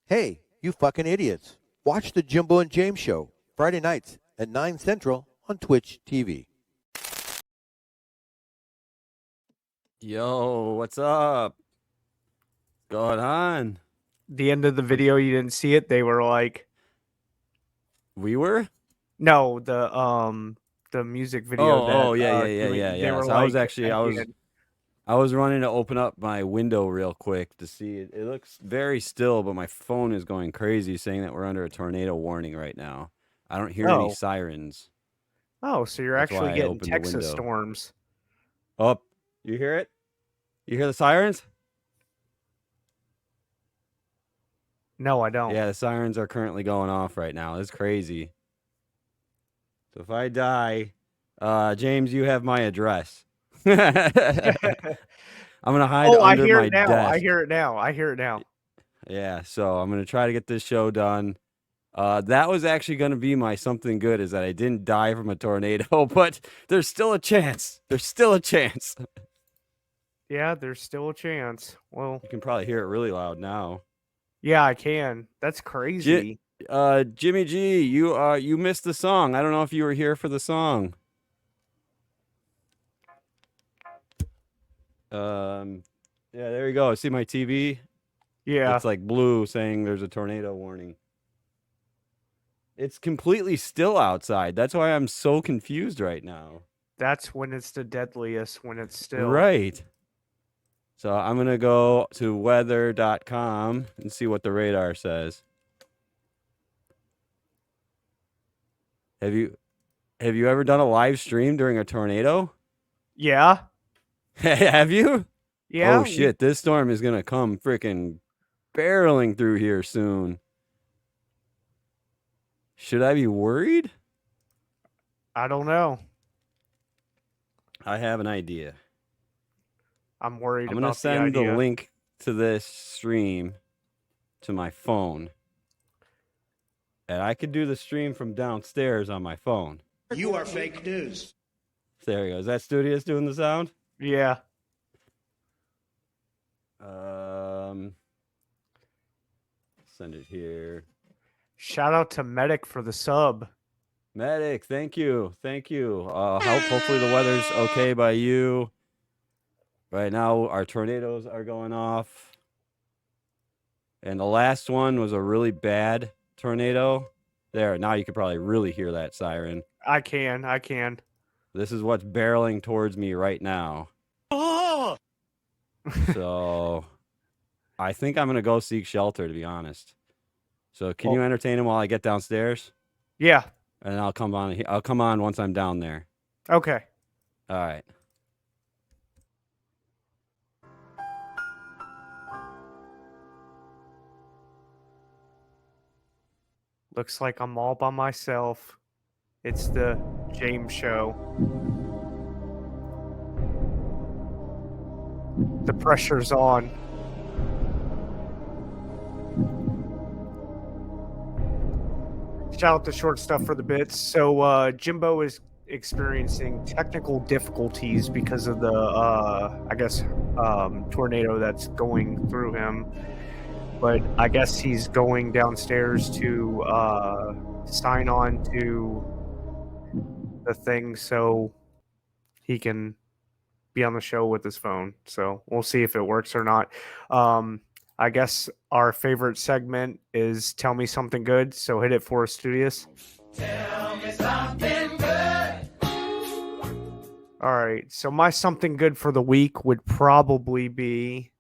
Hey, you fucking idiots. Watch the Jimbo and James show, Friday nights at 9 Central on Twitch TV. Yo, what's up? Going on? The end of the video, you didn't see it. They were like, We were? no, the music video Yeah. they were So I was like, actually at I the was end, I was running to open up my window real quick to see it. It looks very still, but my phone is going crazy saying that we're under a tornado warning right now. I don't hear any oh, sirens. so you're That's actually why I getting opened the Texas window. storms. Oh, you hear it? You hear the sirens? No, I don't. Yeah, the sirens are currently going off right now. It's crazy. So if I die, James, you have my address. I'm gonna hide Oh, I under hear my it now. I desk. hear it now. I hear it now. Yeah, so I'm gonna try to get this show done. That was actually gonna be my something good, is that I didn't die from a tornado, but there's still a chance. There's still a chance. Yeah, there's still a chance. Well, You can probably hear it really loud now. yeah, I can. That's crazy. Jimmy G, you missed the song. I don't know if you were here for the song. Yeah, there you go. See my TV? Yeah, It's like blue saying there's a tornado warning. It's completely still outside. That's why I'm so confused right now. that's when it's the deadliest, when it's still. Right. So I'm going to go to weather.com and see what the radar says. Have you ever done a live stream during a tornado? Yeah, Have you? yeah. Oh shit, this storm is going to come freaking barreling through here soon. Should I be worried? I don't know. I have an idea. I'm worried I'm going to about the send the idea. link to this stream to my phone. And I could do the stream from downstairs on my phone. You are fake news. There he goes. Is that Studious doing the sound? Yeah. Send it here. Shout out to Medic for the sub. Medic, thank you. Thank you. Hopefully the weather's okay by you. Right now, our tornadoes are going off. And the last one was a really bad tornado. There, now you could probably really hear that siren. I can. This is what's barreling towards me right now. Oh! So I think I'm going to go seek shelter, to be honest. So can you entertain him while I get downstairs? Yeah. And I'll come on. I'll come on once I'm down there. Okay. All right. Looks like I'm all by myself. It's the James show. The pressure's on. Shout out to Short Stuff for the bits. So Jimbo is experiencing technical difficulties because of the tornado that's going through him. But I guess he's going downstairs to sign on to the thing so he can be on the show with his phone. So we'll see if it works or not. I guess our favorite segment is Tell Me Something Good. So hit it for us, Studious. Tell me something good. All right. So my something good for the week would probably be.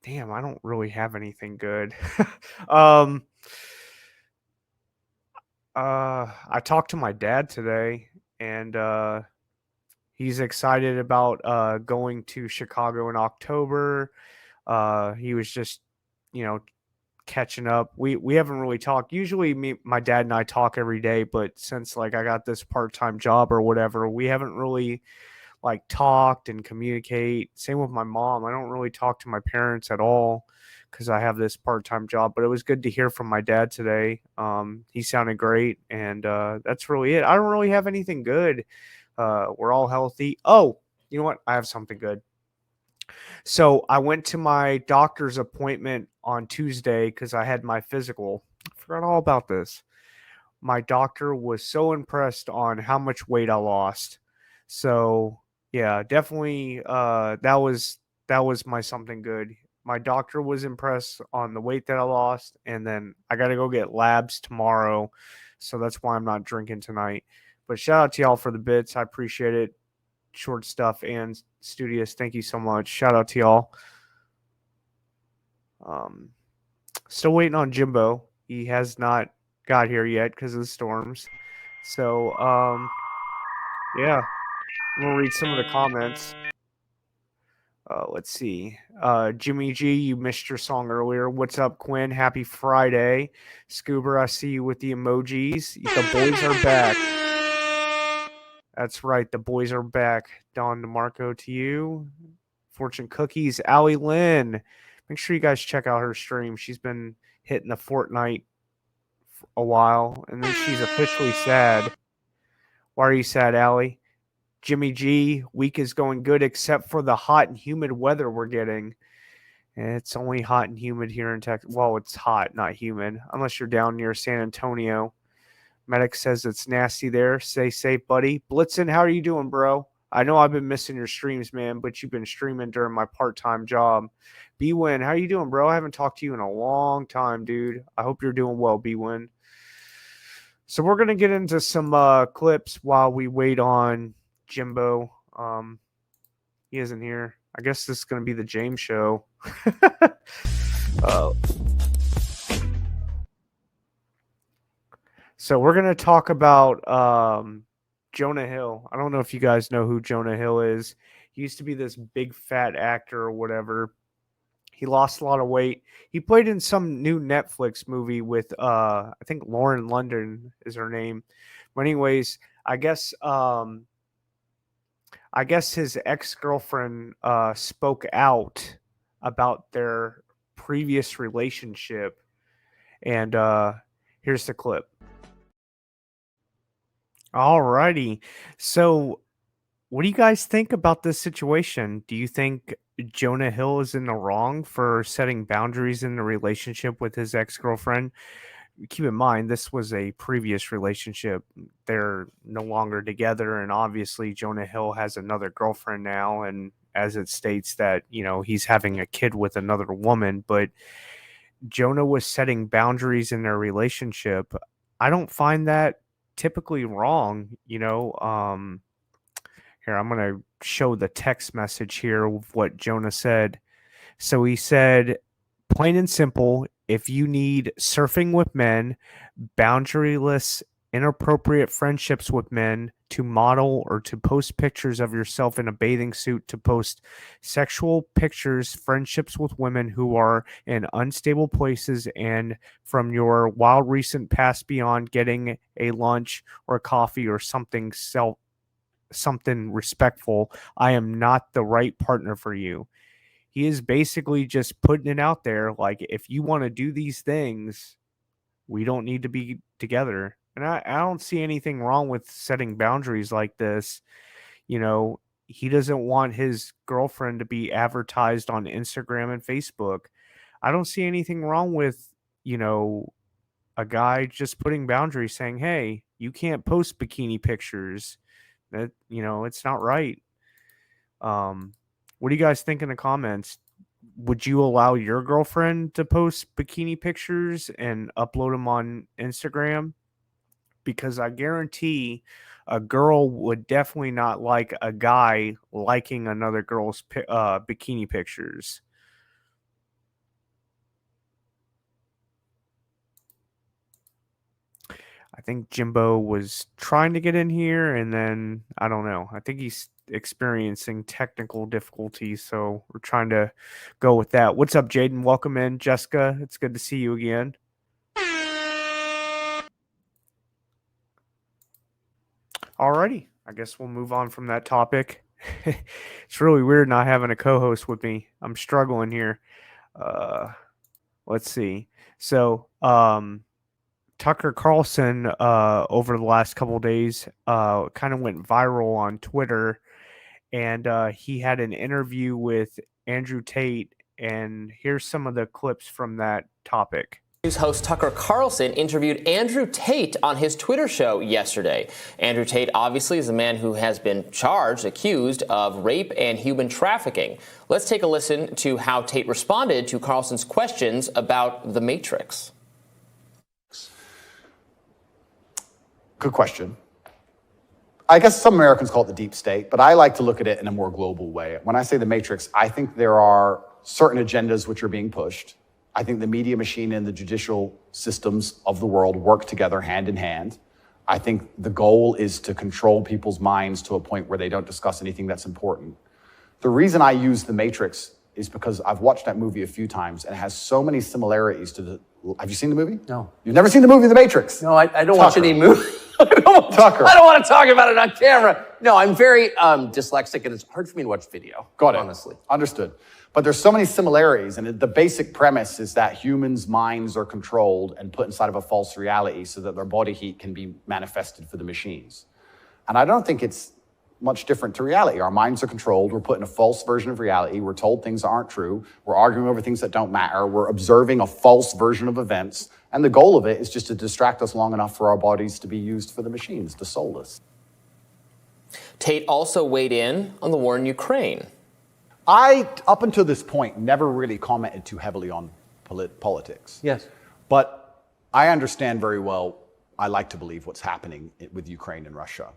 Damn, I don't really have anything good. I talked to my dad today, and he's excited about going to Chicago in October. He was just, catching up. We haven't really talked. Usually, my dad and I talk every day, but since I got this part-time job or whatever, we haven't really talked and communicate. Same with my mom. I don't really talk to my parents at all because I have this part-time job. But it was good to hear from my dad today. He sounded great, and that's really it. I don't really have anything good. We're all healthy. Oh, you know what? I have something good. So I went to my doctor's appointment on Tuesday because I had my physical. I forgot all about this. My doctor was so impressed on how much weight I lost. So yeah, definitely that was my something good. My doctor was impressed on the weight that I lost, and then I got to go get labs tomorrow. So that's why I'm not drinking tonight. But shout out to y'all for the bits. I appreciate it. Short stuff and studious. Thank you so much. Shout out to y'all. Um, Still waiting on Jimbo. He has not got here yet because of the storms. So, yeah, we'll read some of the comments. Let's see. Jimmy G, you missed your song earlier. What's up, Quinn? Happy Friday. Scuba, I see you with the emojis. The boys are back. That's right. The boys are back. Don DeMarco to you. Fortune Cookies, Allie Lynn. Make sure you guys check out her stream. She's been hitting the Fortnite for a while, and then she's officially sad. Why are you sad, Allie? Jimmy G, week is going good except for the hot and humid weather we're getting. It's only hot and humid here in Texas. Well, it's hot, not humid, unless you're down near San Antonio. Medic says it's nasty there. Stay safe, buddy. Blitzen, how are you doing, bro? I know I've been missing your streams, man, but you've been streaming during my part-time job. B-Win, how you doing, bro? I haven't talked to you in a long time, dude. I hope you're doing well, B-Win. So we're going to get into some clips while we wait on Jimbo. He isn't here. I guess this is going to be the James show. So we're going to talk about Jonah Hill. I don't know if you guys know who Jonah Hill is. He used to be this big fat actor or whatever. He lost a lot of weight. He played in some new Netflix movie with I think Lauren London is her name. But anyways, I guess his ex-girlfriend spoke out about their previous relationship, and here's the clip. Alrighty. So what do you guys think about this situation? Do you think Jonah Hill is in the wrong for setting boundaries in the relationship with his ex-girlfriend? Keep in mind, this was a previous relationship. They're no longer together, and obviously Jonah Hill has another girlfriend now, and as it states that, he's having a kid with another woman, but Jonah was setting boundaries in their relationship. I don't find that typically wrong, here, I'm going to show the text message here of what Jonah said. So he said, plain and simple, if you need surfing with men, boundaryless, inappropriate friendships with men, to model or to post pictures of yourself in a bathing suit, to post sexual pictures, friendships with women who are in unstable places, and from your wild recent past beyond getting a lunch or a coffee or something respectful, I am not the right partner for you. He is basically just putting it out there like, if you want to do these things, we don't need to be together. And I don't see anything wrong with setting boundaries like this. He doesn't want his girlfriend to be advertised on Instagram and Facebook. I don't see anything wrong with, a guy just putting boundaries saying, hey, you can't post bikini pictures. That, it's not right. What do you guys think in the comments? Would you allow your girlfriend to post bikini pictures and upload them on Instagram? Because I guarantee a girl would definitely not like a guy liking another girl's bikini pictures. I think Jimbo was trying to get in here, and then I don't know. I think he's experiencing technical difficulties, so we're trying to go with that. What's up, Jaden? Welcome in. Jessica, it's good to see you again. Alrighty, I guess we'll move on from that topic. It's really weird not having a co-host with me. I'm struggling here. Let's see. So, Tucker Carlson, over the last couple of days, kind of went viral on Twitter, and he had an interview with Andrew Tate, and here's some of the clips from that topic. News host Tucker Carlson interviewed Andrew Tate on his Twitter show yesterday. Andrew Tate obviously is a man who has been accused of rape and human trafficking. Let's take a listen to how Tate responded to Carlson's questions about the Matrix. Good question. I guess some Americans call it the deep state, but I like to look at it in a more global way. When I say the Matrix, I think there are certain agendas which are being pushed. I think the media machine and the judicial systems of the world work together hand in hand. I think the goal is to control people's minds to a point where they don't discuss anything that's important. The reason I use The Matrix is because I've watched that movie a few times and it has so many similarities to the... Have you seen the movie? No. You've never seen the movie The Matrix? No, I don't watch any movie. Tucker. I don't want to talk about it on camera. No, I'm very dyslexic, and it's hard for me to watch video. Got it. Honestly. Understood. But there's so many similarities, and the basic premise is that humans' minds are controlled and put inside of a false reality so that their body heat can be manifested for the machines. And I don't think it's much different to reality. Our minds are controlled. We're put in a false version of reality. We're told things that aren't true. We're arguing over things that don't matter. We're observing a false version of events. And the goal of it is just to distract us long enough for our bodies to be used for the machines, to soulless. Tate also weighed in on the war in Ukraine. I, up until this point, never really commented too heavily on politics. Yes. But I understand very well, I like to believe what's happening with Ukraine and Russia.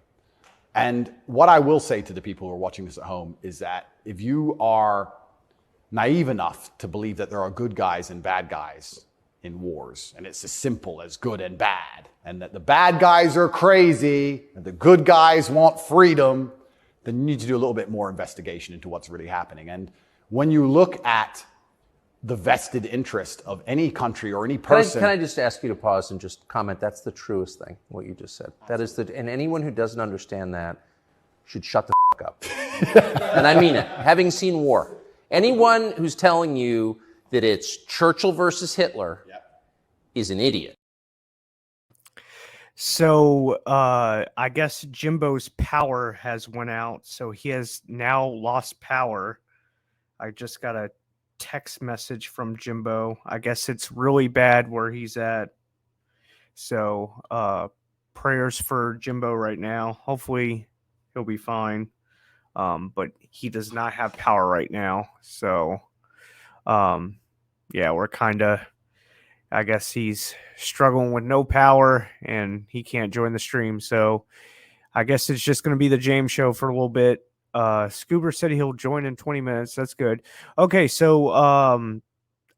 And what I will say to the people who are watching this at home is that if you are naive enough to believe that there are good guys and bad guys in wars, and it's as simple as good and bad, and that the bad guys are crazy and the good guys want freedom, then you need to do a little bit more investigation into what's really happening. And when you look at the vested interest of any country or any person... Can I just ask you to pause and just comment? That's the truest thing, what you just said. That is and anyone who doesn't understand that should shut the fuck up. And I mean it. Having seen war, anyone who's telling you that it's Churchill versus Hitler is an idiot. So I guess Jimbo's power has went out, so he has now lost power. I just got a text message from Jimbo. I guess it's really bad where he's at. So prayers for Jimbo right now. Hopefully he'll be fine. But he does not have power right now. So yeah, we're kind of, I guess he's struggling with no power and he can't join the stream. So I guess it's just going to be the James show for a little bit. Scoober said he'll join in 20 minutes. That's good. Okay, so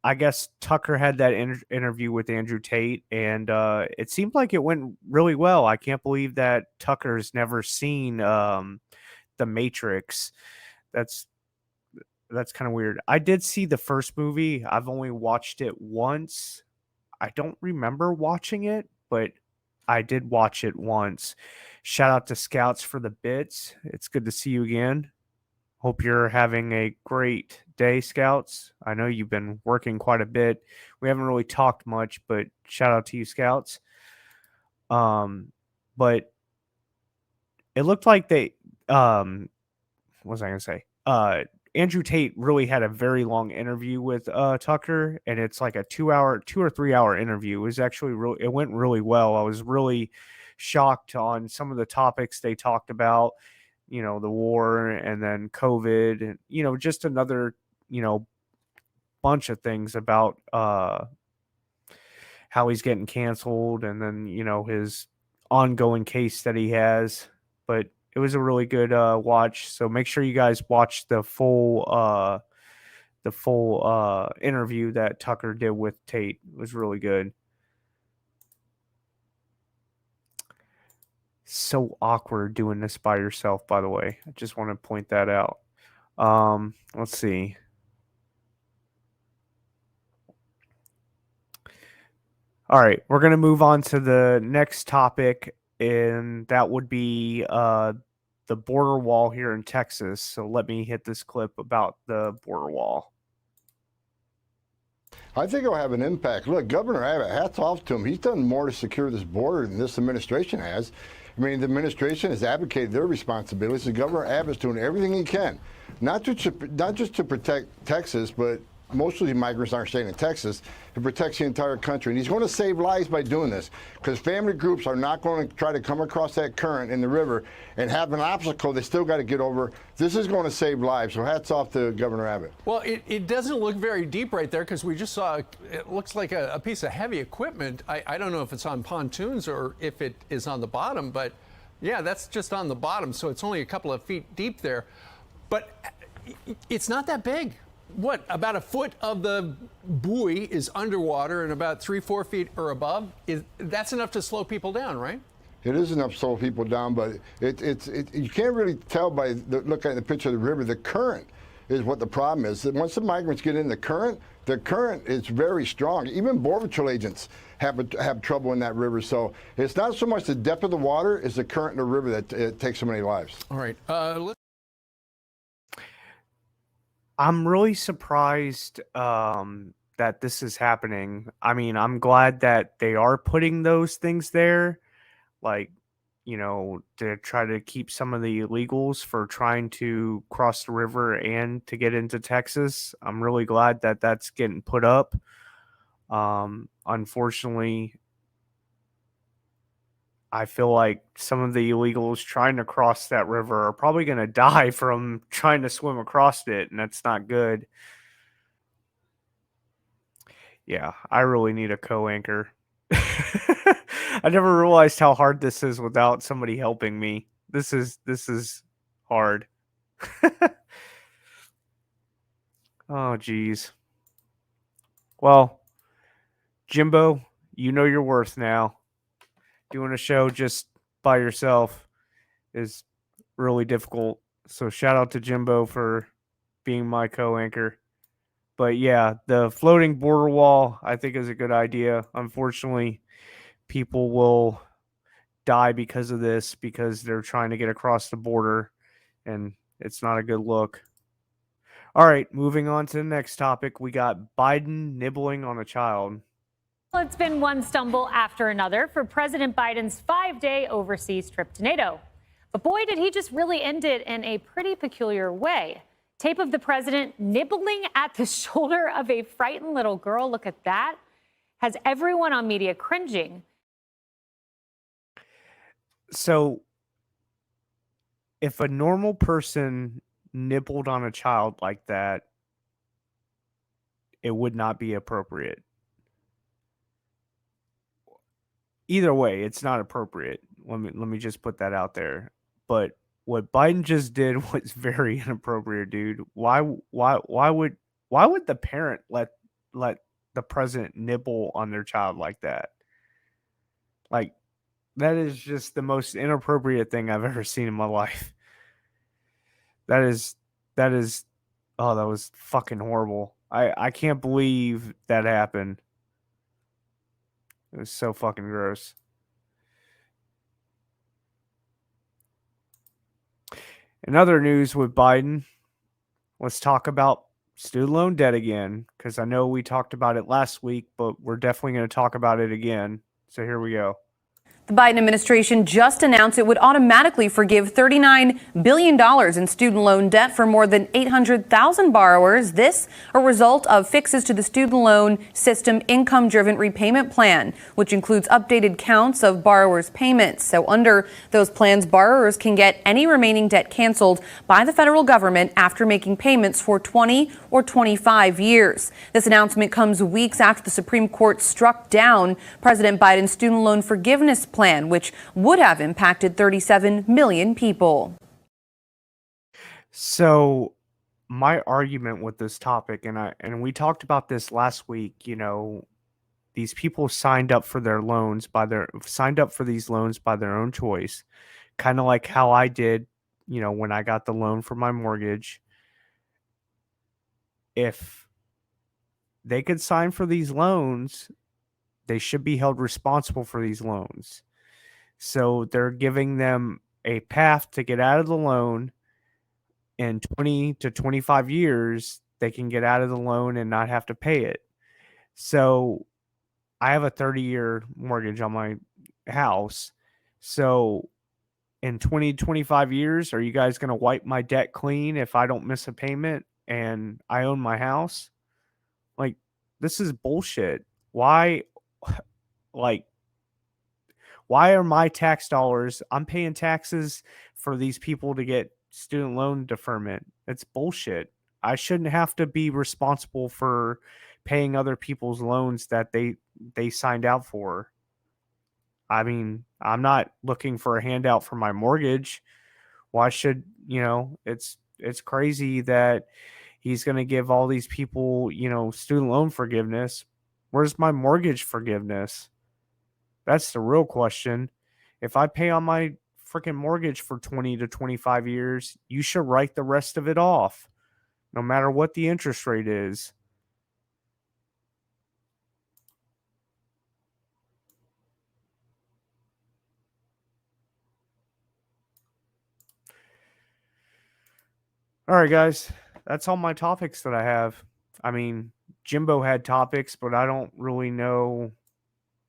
I guess Tucker had that interview with Andrew Tate, and it seemed like it went really well. I can't believe that Tucker's never seen The Matrix. That's kind of weird. I did see the first movie. I've only watched it once. I don't remember watching it, but I did watch it once. Shout out to Scouts for the bits. It's good to see you again. Hope you're having a great day, Scouts. I know you've been working quite a bit. We haven't really talked much, but shout out to you, Scouts. But it looked like they what was I going to say? Andrew Tate really had a very long interview with Tucker, and it's like a 2 or 3 hour interview. It was actually it went really well. I was really shocked on some of the topics they talked about, you know, the war and then COVID and, you know, just another, you know, bunch of things about how he's getting canceled and then, you know, his ongoing case that he has. But it was a really good watch. So make sure you guys watch the full interview that Tucker did with Tate. It was really good. So awkward doing this by yourself, by the way. I just want to point that out. Let's see. All right, we're going to move on to the next topic, and that would be the border wall here in Texas. So let me hit this clip about the border wall. I think it'll have an impact. Look, Governor Abbott, hats off to him. He's done more to secure this border than this administration has. I mean, the administration has advocated their responsibilities, and Governor Abbott's doing everything he can, not just to protect Texas, but most of the migrants aren't staying in Texas. It protects the entire country. And he's going to save lives by doing this, because family groups are not going to try to come across that current in the river and have an obstacle they still got to get over. This is going to save lives. So hats off to Governor Abbott. Well, it doesn't look very deep right there, because we just saw, it looks like a piece of heavy equipment. I don't know if it's on pontoons or if it is on the bottom, but yeah, that's just on the bottom. So it's only a couple of feet deep there. But it's not that big. What, about a foot of the buoy is underwater and about 3-4 feet or above? That's enough to slow people down, right? It is enough to slow people down, but you can't really tell by looking at the picture of the river. The current is what the problem is. Once the migrants get in the current is very strong. Even Border Patrol agents have trouble in that river. So it's not so much the depth of the water, it's the current in the river that takes so many lives. All right. I'm really surprised that this is happening. I mean, I'm glad that they are putting those things there, like, you know, to try to keep some of the illegals for trying to cross the river and to get into Texas. I'm really glad that that's getting put up. Unfortunately, I feel like some of the illegals trying to cross that river are probably going to die from trying to swim across it, and that's not good. Yeah, I really need a co-anchor. I never realized how hard this is without somebody helping me. This is hard. Oh, geez. Well, Jimbo, you know your worth now. Doing a show just by yourself is really difficult. So shout out to Jimbo for being my co-anchor. But yeah, the floating border wall, I think, is a good idea. Unfortunately, people will die because of this, because they're trying to get across the border, and it's not a good look. All right, moving on to the next topic. We got Biden nibbling on a child. Well, it's been one stumble after another for President Biden's 5-day overseas trip to NATO. But boy, did he just really end it in a pretty peculiar way. Tape of the president nibbling at the shoulder of a frightened little girl. Look at that. Has everyone on media cringing. So if a normal person nibbled on a child like that, it would not be appropriate. Either way, it's not appropriate. Let me just put that out there. But what Biden just did was very inappropriate, dude. Why would the parent let the president nibble on their child like that? Like, that is just the most inappropriate thing I've ever seen in my life. That is oh, that was fucking horrible. I can't believe that happened. It was so fucking gross. In other news with Biden, let's talk about student loan debt again, because I know we talked about it last week, but we're definitely going to talk about it again. So here we go. The Biden administration just announced it would automatically forgive $39 billion in student loan debt for more than 800,000 borrowers. This a result of fixes to the student loan system income-driven repayment plan, which includes updated counts of borrowers' payments. So under those plans, borrowers can get any remaining debt canceled by the federal government after making payments for 20 or 25 years. This announcement comes weeks after the Supreme Court struck down President Biden's student loan forgiveness plan, which would have impacted 37 million people. So my argument with this topic, and we talked about this last week, you know, these people signed up for these loans by their own choice, kind of like how I did, you know, when I got the loan for my mortgage. If they could sign for these loans, they should be held responsible for these loans. So they're giving them a path to get out of the loan. In 20 to 25 years, they can get out of the loan and not have to pay it. So I have a 30-year mortgage on my house. So in 20, 25 years, are you guys going to wipe my debt clean if I don't miss a payment and I own my house? Like, this is bullshit. Why, like, why are my tax dollars, I'm paying taxes for these people to get student loan deferment? It's bullshit. I shouldn't have to be responsible for paying other people's loans that they signed out for. I mean, I'm not looking for a handout for my mortgage. Why should, it's crazy that he's going to give all these people, student loan forgiveness. Where's my mortgage forgiveness? That's the real question. If I pay on my freaking mortgage for 20 to 25 years, you should write the rest of it off, no matter what the interest rate is. All right, guys, that's all my topics that I have. I mean, Jimbo had topics, but I don't really know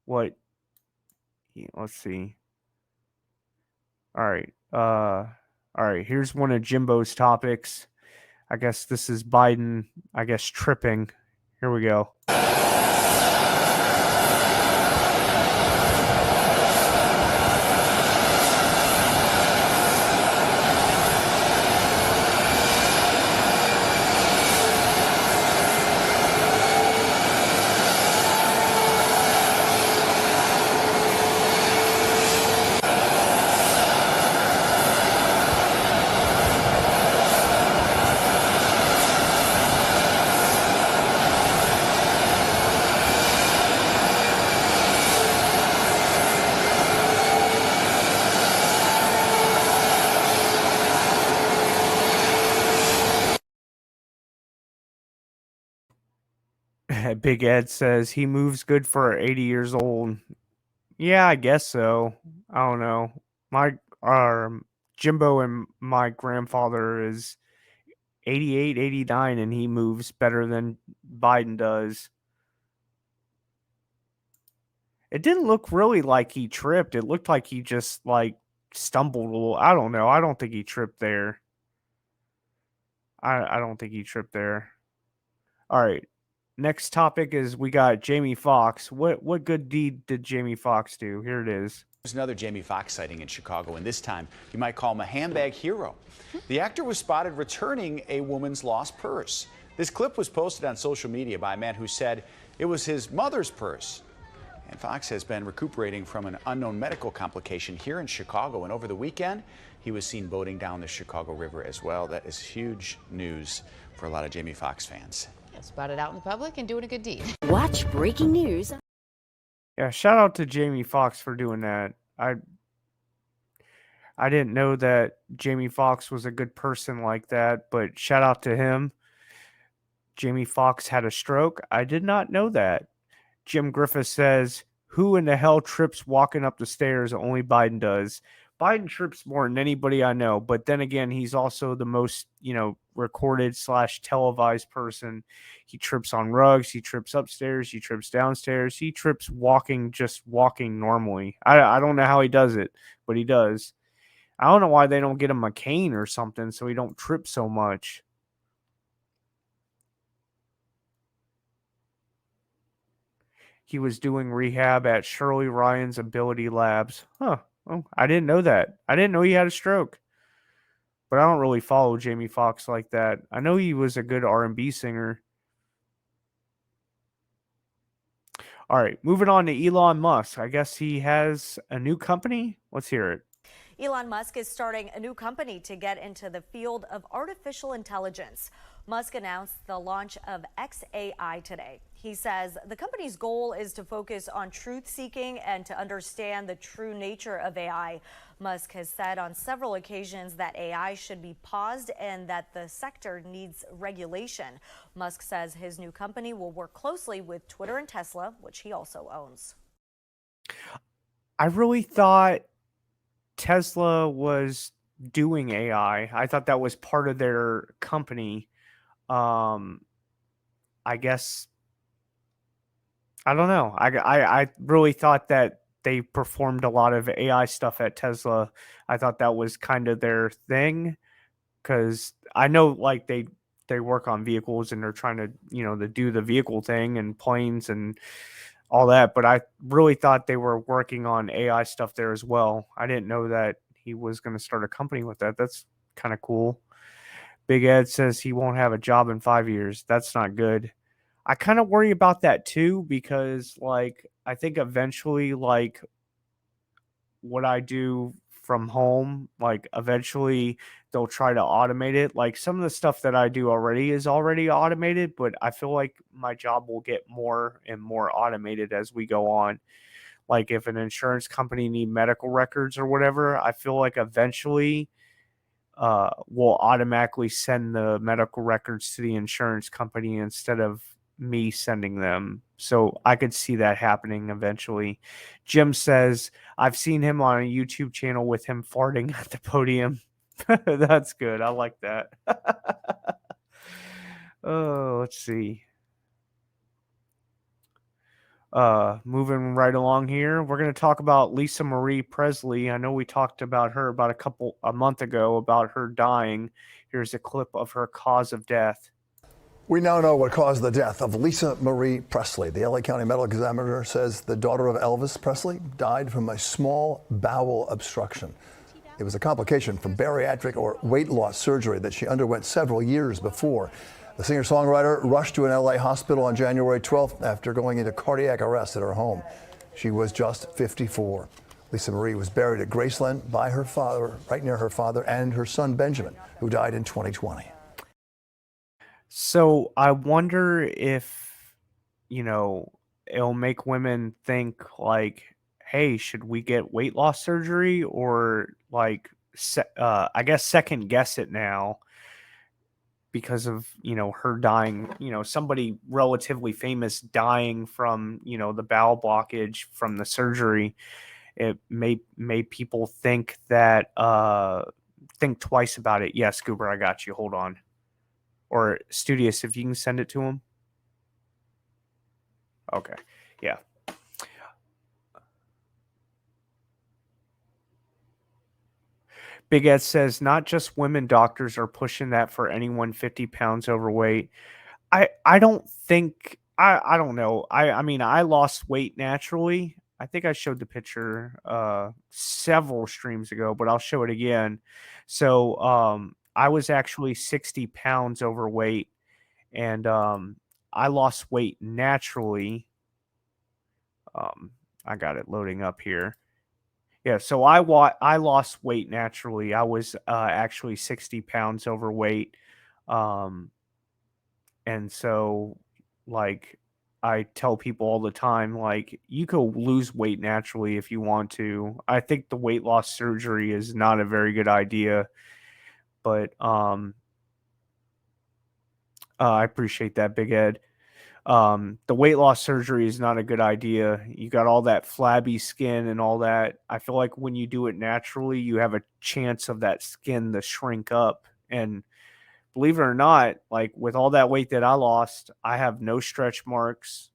what. Let's see. All right. All right. Here's one of Jimbo's topics. I guess this is Biden, tripping. Here we go. Big Ed says he moves good for 80 years old. Yeah, I guess so. I don't know. My Jimbo and my grandfather is 88, 89, and he moves better than Biden does. It didn't look really like he tripped. It looked like he just stumbled a little. I don't know. I don't think he tripped there. I don't think he tripped there. All right. Next topic is we got Jamie Foxx. What good deed did Jamie Foxx do? Here it is. There's another Jamie Foxx sighting in Chicago, and this time you might call him a handbag hero. The actor was spotted returning a woman's lost purse. This clip was posted on social media by a man who said it was his mother's purse. And Fox has been recuperating from an unknown medical complication here in Chicago. And over the weekend, he was seen boating down the Chicago River as well. That is huge news for a lot of Jamie Foxx fans. Spotted out in the public and doing a good deed. Watch breaking news. Yeah, shout out to Jamie Foxx for doing that. I didn't know that Jamie Foxx was a good person like that, but shout out to him. Jamie Foxx had a stroke. I did not know that. Jim Griffith says, who in the hell trips walking up the stairs? Only Biden does. Biden trips more than anybody I know, but then again, he's also the most, recorded / televised person. He trips on rugs, he trips upstairs, he trips downstairs, he trips walking normally. I don't know how he does it, but he does. I don't know why they don't get him a cane or something so he don't trip so much. He was doing rehab at Shirley Ryan's Ability Labs. Huh. Oh, I didn't know that. I didn't know he had a stroke. But I don't really follow Jamie Foxx like that. I know he was a good R&B singer. All right, moving on to Elon Musk. I guess he has a new company. Let's hear it. Elon Musk is starting a new company to get into the field of artificial intelligence. Musk announced the launch of xAI today. He says the company's goal is to focus on truth seeking and to understand the true nature of AI. Musk has said on several occasions that AI should be paused and that the sector needs regulation. Musk says his new company will work closely with Twitter and Tesla, which he also owns. I really thought Tesla was doing AI. I thought that was part of their company. I guess I don't know. I really thought that they performed a lot of AI stuff at Tesla. I thought that was kind of their thing, because I know like they work on vehicles and they're trying to to do the vehicle thing and planes and all that. But I really thought they were working on AI stuff there as well. I didn't know that he was going to start a company with that. That's kind of cool. Big Ed says he won't have a job in 5 years. That's not good. I kind of worry about that too, because like I think eventually like what I do from home, like eventually they'll try to automate it. Like some of the stuff that I do already is already automated, but I feel like my job will get more and more automated as we go on. Like if an insurance company need medical records or whatever, I feel like eventually will automatically send the medical records to the insurance company instead of me sending them. So I could see that happening eventually. Jim says, I've seen him on a YouTube channel with him farting at the podium. That's good. I like that. Oh, let's see. Moving right along here, we're going to talk about Lisa Marie Presley. I know we talked about her about a month ago about her dying. Here's a clip of her cause of death. We now know what caused the death of Lisa Marie Presley. The LA County Medical Examiner says the daughter of Elvis Presley died from a small bowel obstruction. It was a complication from bariatric or weight loss surgery that she underwent several years before. The singer-songwriter rushed to an LA hospital on January 12th after going into cardiac arrest at her home. She was just 54. Lisa Marie was buried at Graceland by her father, right near her father and her son Benjamin, who died in 2020. So I wonder if, it'll make women think like, hey, should we get weight loss surgery, or like, I guess second guess it now because of, her dying, somebody relatively famous dying from, the bowel blockage from the surgery. It made people think that, think twice about it. Yes, Goober, I got you. Hold on. Or Studious, if you can send it to him. Okay. Yeah. Big Ed says not just women doctors are pushing that for anyone 50 pounds overweight. I don't think I don't know. I mean I lost weight naturally. I think I showed the picture several streams ago, but I'll show it again. So I was actually 60 pounds overweight, and I lost weight naturally. I got it loading up here. Yeah, so I lost weight naturally. I was actually 60 pounds overweight. And so, like, I tell people all the time, like, you could lose weight naturally if you want to. I think the weight loss surgery is not a very good idea. But I appreciate that, Big Ed. The weight loss surgery is not a good idea. You got all that flabby skin and all that. I feel like when you do it naturally, you have a chance of that skin to shrink up. And believe it or not, like with all that weight that I lost, I have no stretch marks.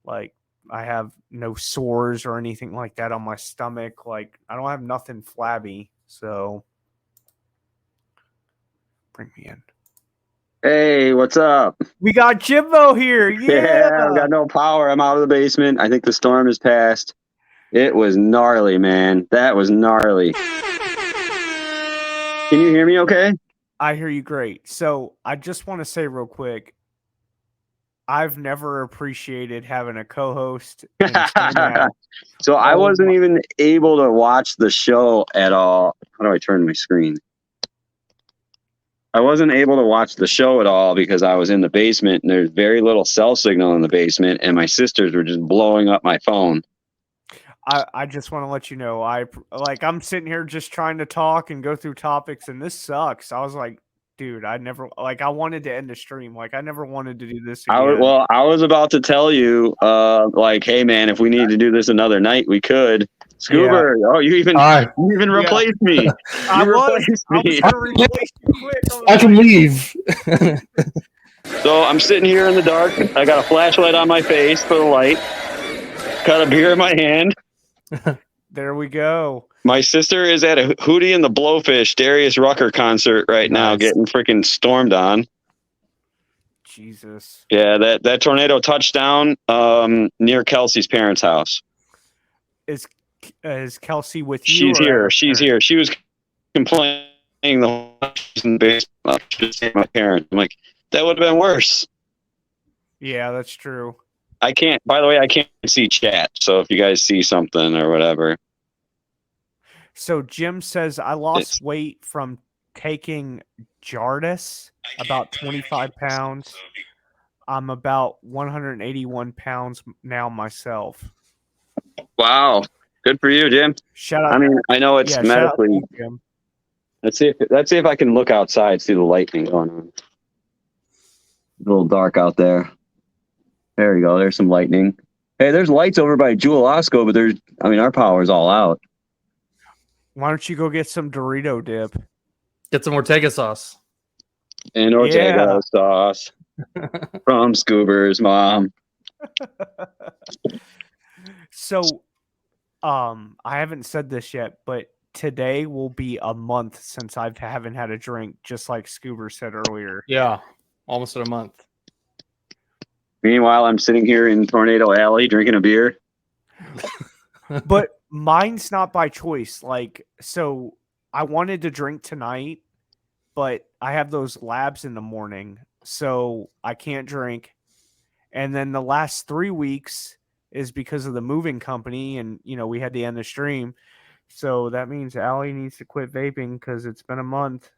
Like I have no sores or anything like that on my stomach. Like I don't have nothing flabby. So bring me in. Hey, what's up? We got Jimbo here. Yeah. I've got no power. I'm out of the basement. I think the storm has passed. It was gnarly, man. That was gnarly. Can you hear me okay? I hear you great. So I just want to say real quick, I've never appreciated having a co-host. So I wasn't even able to watch the show at all. How do I turn my screen? I wasn't able to watch the show at all because I was in the basement and there's very little cell signal in the basement and my sisters were just blowing up my phone. I just want to let you know, I'm sitting here just trying to talk and go through topics, and this sucks. I was like, dude, I wanted to end the stream. Like I never wanted to do this again. I was about to tell you, hey man, if we need to do this another night, we could. Scuba, Yeah. oh, you even replaced me. You replaced me. I can leave. So I'm sitting here in the dark. I got a flashlight on my face for the light. Got a beer in my hand. There we go. My sister is at a Hootie and the Blowfish Darius Rucker concert right now, Nice. getting freaking stormed on. Jesus. Yeah, that tornado touched down near Kelsey's parents' house. Is Kelsey with you? She's or at here. her She's parents'? here. She was complaining the whole time she's in the basement. She just hit my parents. I'm like, that would have been worse. Yeah, that's true. I can't. By the way, I can't see chat. So if you guys see something or whatever, So Jim says I lost weight from taking Jardis, about 25 pounds. I'm about 181 pounds now myself. wow, good for you, Jim. Shout out. I mean, I know it's Yeah, shout out to medically. you, Jim. Let's see if I can look outside, see the lightning going on. It's a little dark out there. There you go. There's some lightning. Hey, there's lights over by Jewel Osco, but our power's all out. Why don't you go get some Dorito dip? Get some Ortega sauce. And Ortega sauce from Scoober's mom. So, I haven't said this yet, but today will be a month since I haven't had a drink, just like Scoober said earlier. Yeah, almost at a month. Meanwhile, I'm sitting here in Tornado Alley drinking a beer. But mine's not by choice. Like, so I wanted to drink tonight, but I have those labs in the morning, so I can't drink. And then the last 3 weeks is because of the moving company, and we had to end the stream. So that means Allie needs to quit vaping because it's been a month.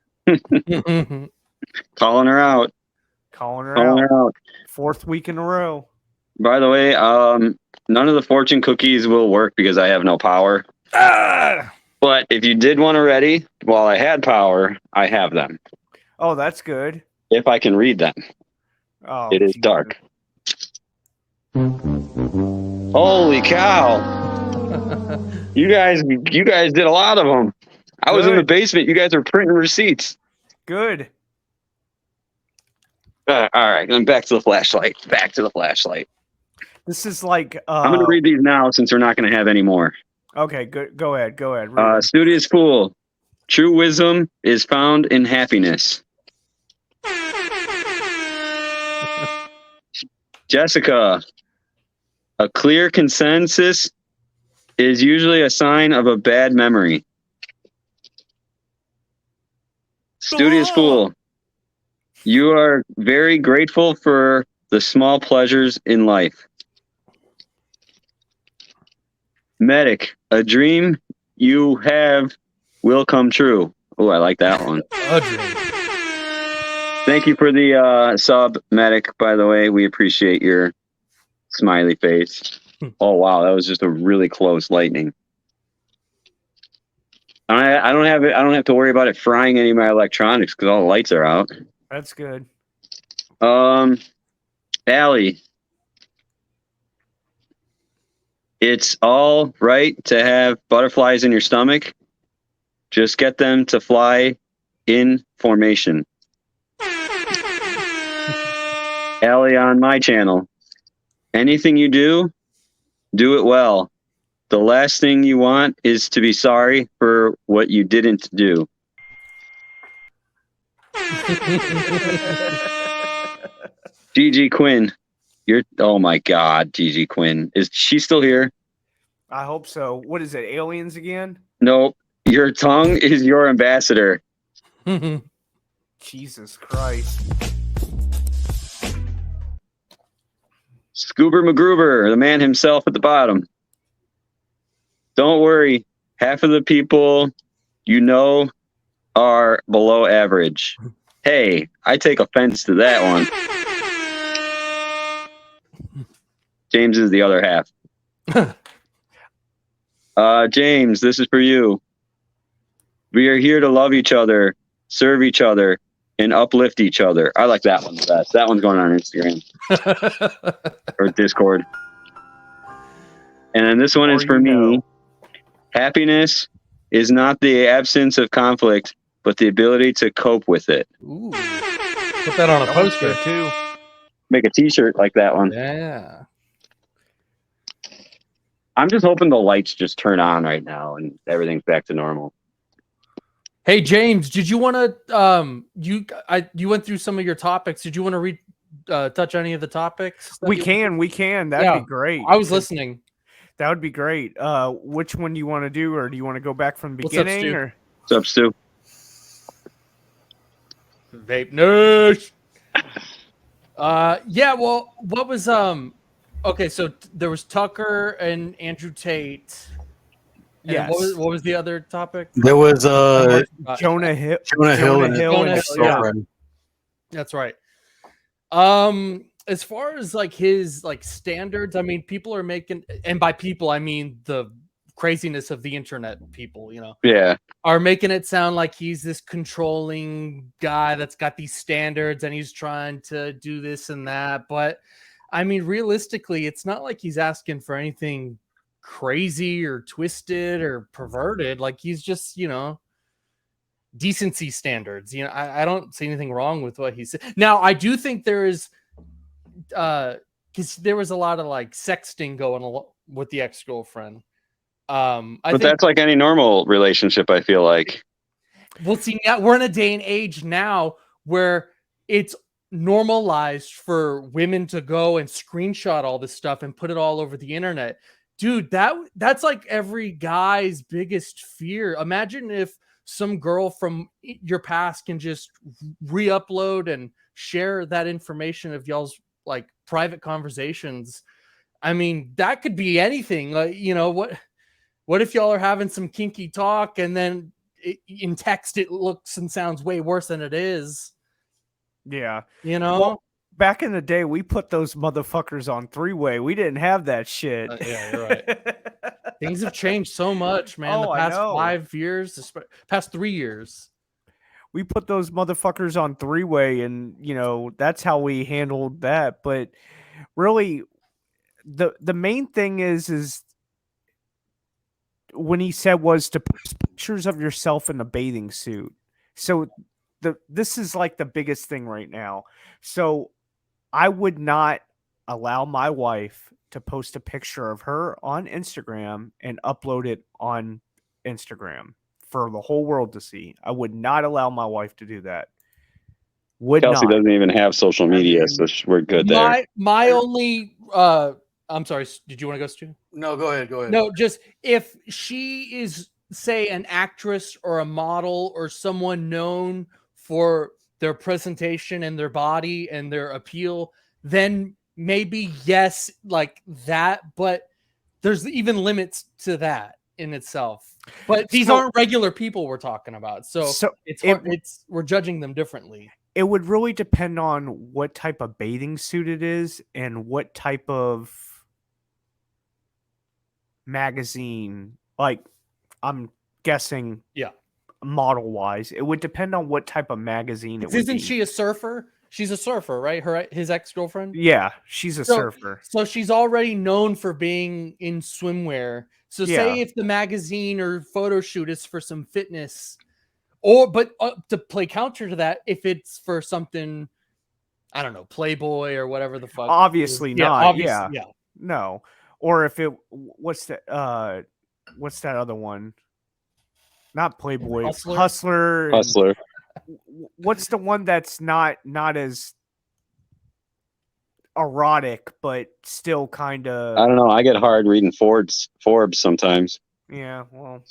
Calling her out. Calling her Calling out. her out. 4th week in a row. By the way, none of the fortune cookies will work because I have no power. But if you did one already, while I had power, I have them. Oh, that's good. If I can read them. Oh, it is dark. Holy cow. You guys did a lot of them. I was in the basement. You guys are printing receipts. Good. All right, then back to the flashlight. Back to the flashlight. This is like I'm going to read these now since we're not going to have any more. Okay, good. Go ahead. Read it. Studious Fool. True wisdom is found in happiness. Jessica. A clear consensus is usually a sign of a bad memory. Studious Fool. You are very grateful for the small pleasures in life. Medic. A dream you have will come true. Oh, I like that one. A dream. Thank you for the sub, Medic, by the way. We appreciate your smiley face. Oh, wow. That was just a really close lightning. I don't have to worry about it frying any of my electronics because all the lights are out. That's good. Allie. It's all right to have butterflies in your stomach. Just get them to fly in formation. Allie on my channel. Anything you do, do it well. The last thing you want is to be sorry for what you didn't do. Gigi Quinn. Oh my God, Gigi Quinn. Is she still here? I hope so. What is it? Aliens again? Nope. Your tongue is your ambassador. Jesus Christ. Scoober McGruber, the man himself at the bottom. Don't worry. Half of the people you know are below average. Hey, I take offense to that one. James is the other half. James, this is for you. We are here to love each other, serve each other, and uplift each other. I like that one the best. That one's going on Instagram or Discord. And then this one is for me. Happiness is not the absence of conflict, but the ability to cope with it. Ooh. Put that on a That one's poster. good too. Make a T-shirt like that one. Yeah. I'm just hoping the lights just turn on right now and everything's back to normal. Hey James, did you want to you went through some of your topics? Did you want to touch any of the topics? We can. That'd be great. I was listening. That would be great. Which one do you want to do, or do you want to go back from the What's up, beginning? Stu? Or What's up, Stu? Vape news. Yeah, well, what was okay, so there was Tucker and Andrew Tate. And Yes. what was the other topic? There was Jonah Hill. Jonah Hill and his yeah. girlfriend. That's right. As far as like his like standards, I mean, people are making, and by people I mean the craziness of the internet people, you know. Yeah. Are making it sound like he's this controlling guy that's got these standards and he's trying to do this and that. But I mean, realistically, it's not like he's asking for anything crazy or twisted or perverted. Like he's just, you know, decency standards. You know, I don't see anything wrong with what he said. Now, I do think there is, because there was a lot of like sexting going with the ex-girlfriend. But that's like any normal relationship, I feel like. Well, see, now we're in a day and age now where it's normalized for women to go and screenshot all this stuff and put it all over the internet. Dude, that's like every guy's biggest fear. Imagine if some girl from your past can just re-upload and share that information of y'all's like private conversations. I mean, that could be anything. Like, you know, what if y'all are having some kinky talk and then in text it looks and sounds way worse than it is? yeah, You know? Well, back in the day, we put those motherfuckers on three-way. We didn't have that shit. Yeah, you're right. Things have changed so much, man. Oh, The I past know. 5 years, past 3 years. We put those motherfuckers on three-way, and you know that's how we handled that. But really, the main thing is when he said was to post pictures of yourself in a bathing suit. So this is like the biggest thing right now. So I would not allow my wife to post a picture of her on Instagram and upload it on Instagram for the whole world to see. I would not allow my wife to do that. Kelsey doesn't even have social media, so we're good there. My only I'm sorry, did you want to go, Stu? No, go ahead. No, just if she is, say, an actress or a model or someone known for their presentation and their body and their appeal, then maybe yes, like that. But there's even limits to that in itself. But these aren't regular people we're talking about, so it's hard, we're judging them differently. It would really depend on what type of bathing suit it is and what type of magazine. Like, I'm guessing, yeah, model wise, it would depend on what type of magazine it would Isn't be. she a surfer? She's a surfer, right? His ex-girlfriend? Yeah, she's a surfer. So she's already known for being in swimwear. So say if the magazine or photo shoot is for some fitness, but to play counter to that, if it's for something, I don't know, Playboy or whatever the fuck. Obviously not. Obviously, Yeah. No. Or if it, what's that other one? Not Playboy. Hustler. Hustler. What's the one that's not as erotic but still kind of? I don't know. I get hard reading Forbes sometimes. Yeah, well,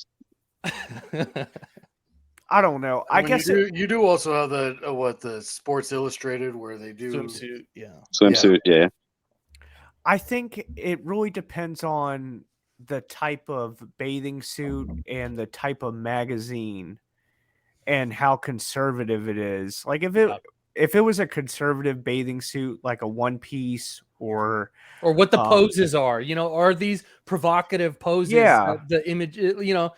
I don't know. I guess you do also have the Sports Illustrated where they do swimsuit. Yeah, swimsuit. Yeah. I think it really depends on the type of bathing suit and the type of magazine and how conservative it is. Like if it was a conservative bathing suit, like a one piece or what the poses are, you know, are these provocative poses? Yeah. The image, you know.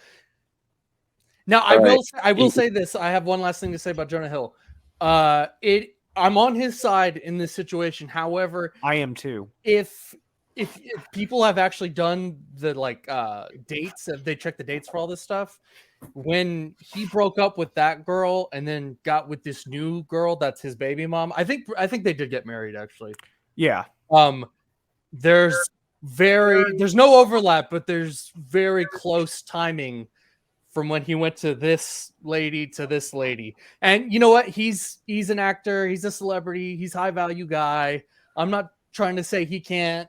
Now I will say this. I have one last thing to say about Jonah Hill. I'm on his side in this situation. However, I am too. If people have actually done the dates, they check the dates for all this stuff, when he broke up with that girl and then got with this new girl that's his baby mom. I think they did get married actually. Yeah. There's no overlap, but there's very close timing from when he went to this lady to this lady. And you know what? He's an actor, he's a celebrity, he's a high value guy. I'm not trying to say he can't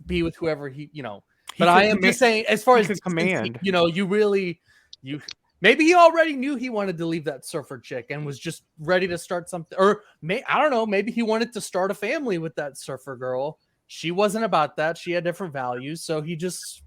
be with whoever but I am just saying, as far as command, you maybe he already knew he wanted to leave that surfer chick and was just ready to start something, or I don't know, maybe he wanted to start a family with that surfer girl. She wasn't about that. She had different values, so he just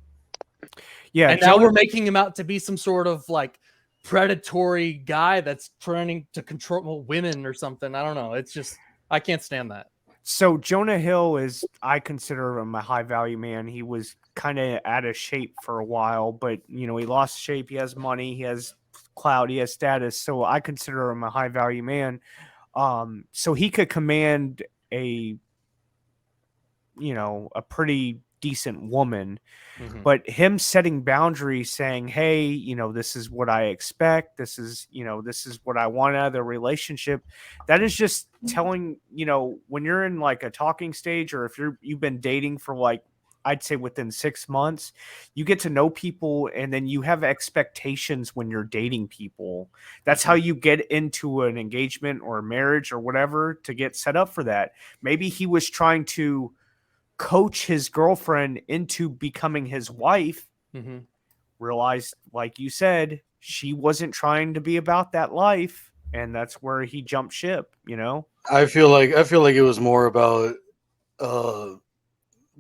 And now we're making him out to be some sort of like predatory guy that's trying to control women or something. I don't know. It's just I can't stand that. So Jonah Hill I consider him a high value man. He was kind of out of shape for a while, but he lost shape. He has money, he has clout, he has status. So I consider him a high value man. So he could command a pretty decent woman. Mm-hmm. But him setting boundaries, saying, hey, this is what I expect. This is what I want out of the relationship. That is just telling, when you're in like a talking stage, or if you've been dating for like, I'd say within 6 months, you get to know people and then you have expectations when you're dating people. That's how you get into an engagement or a marriage or whatever to get set up for that. Maybe he was trying to coach his girlfriend into becoming his wife. Mm-hmm. Realized, like you said, she wasn't trying to be about that life, and that's where he jumped ship. I feel like it was more about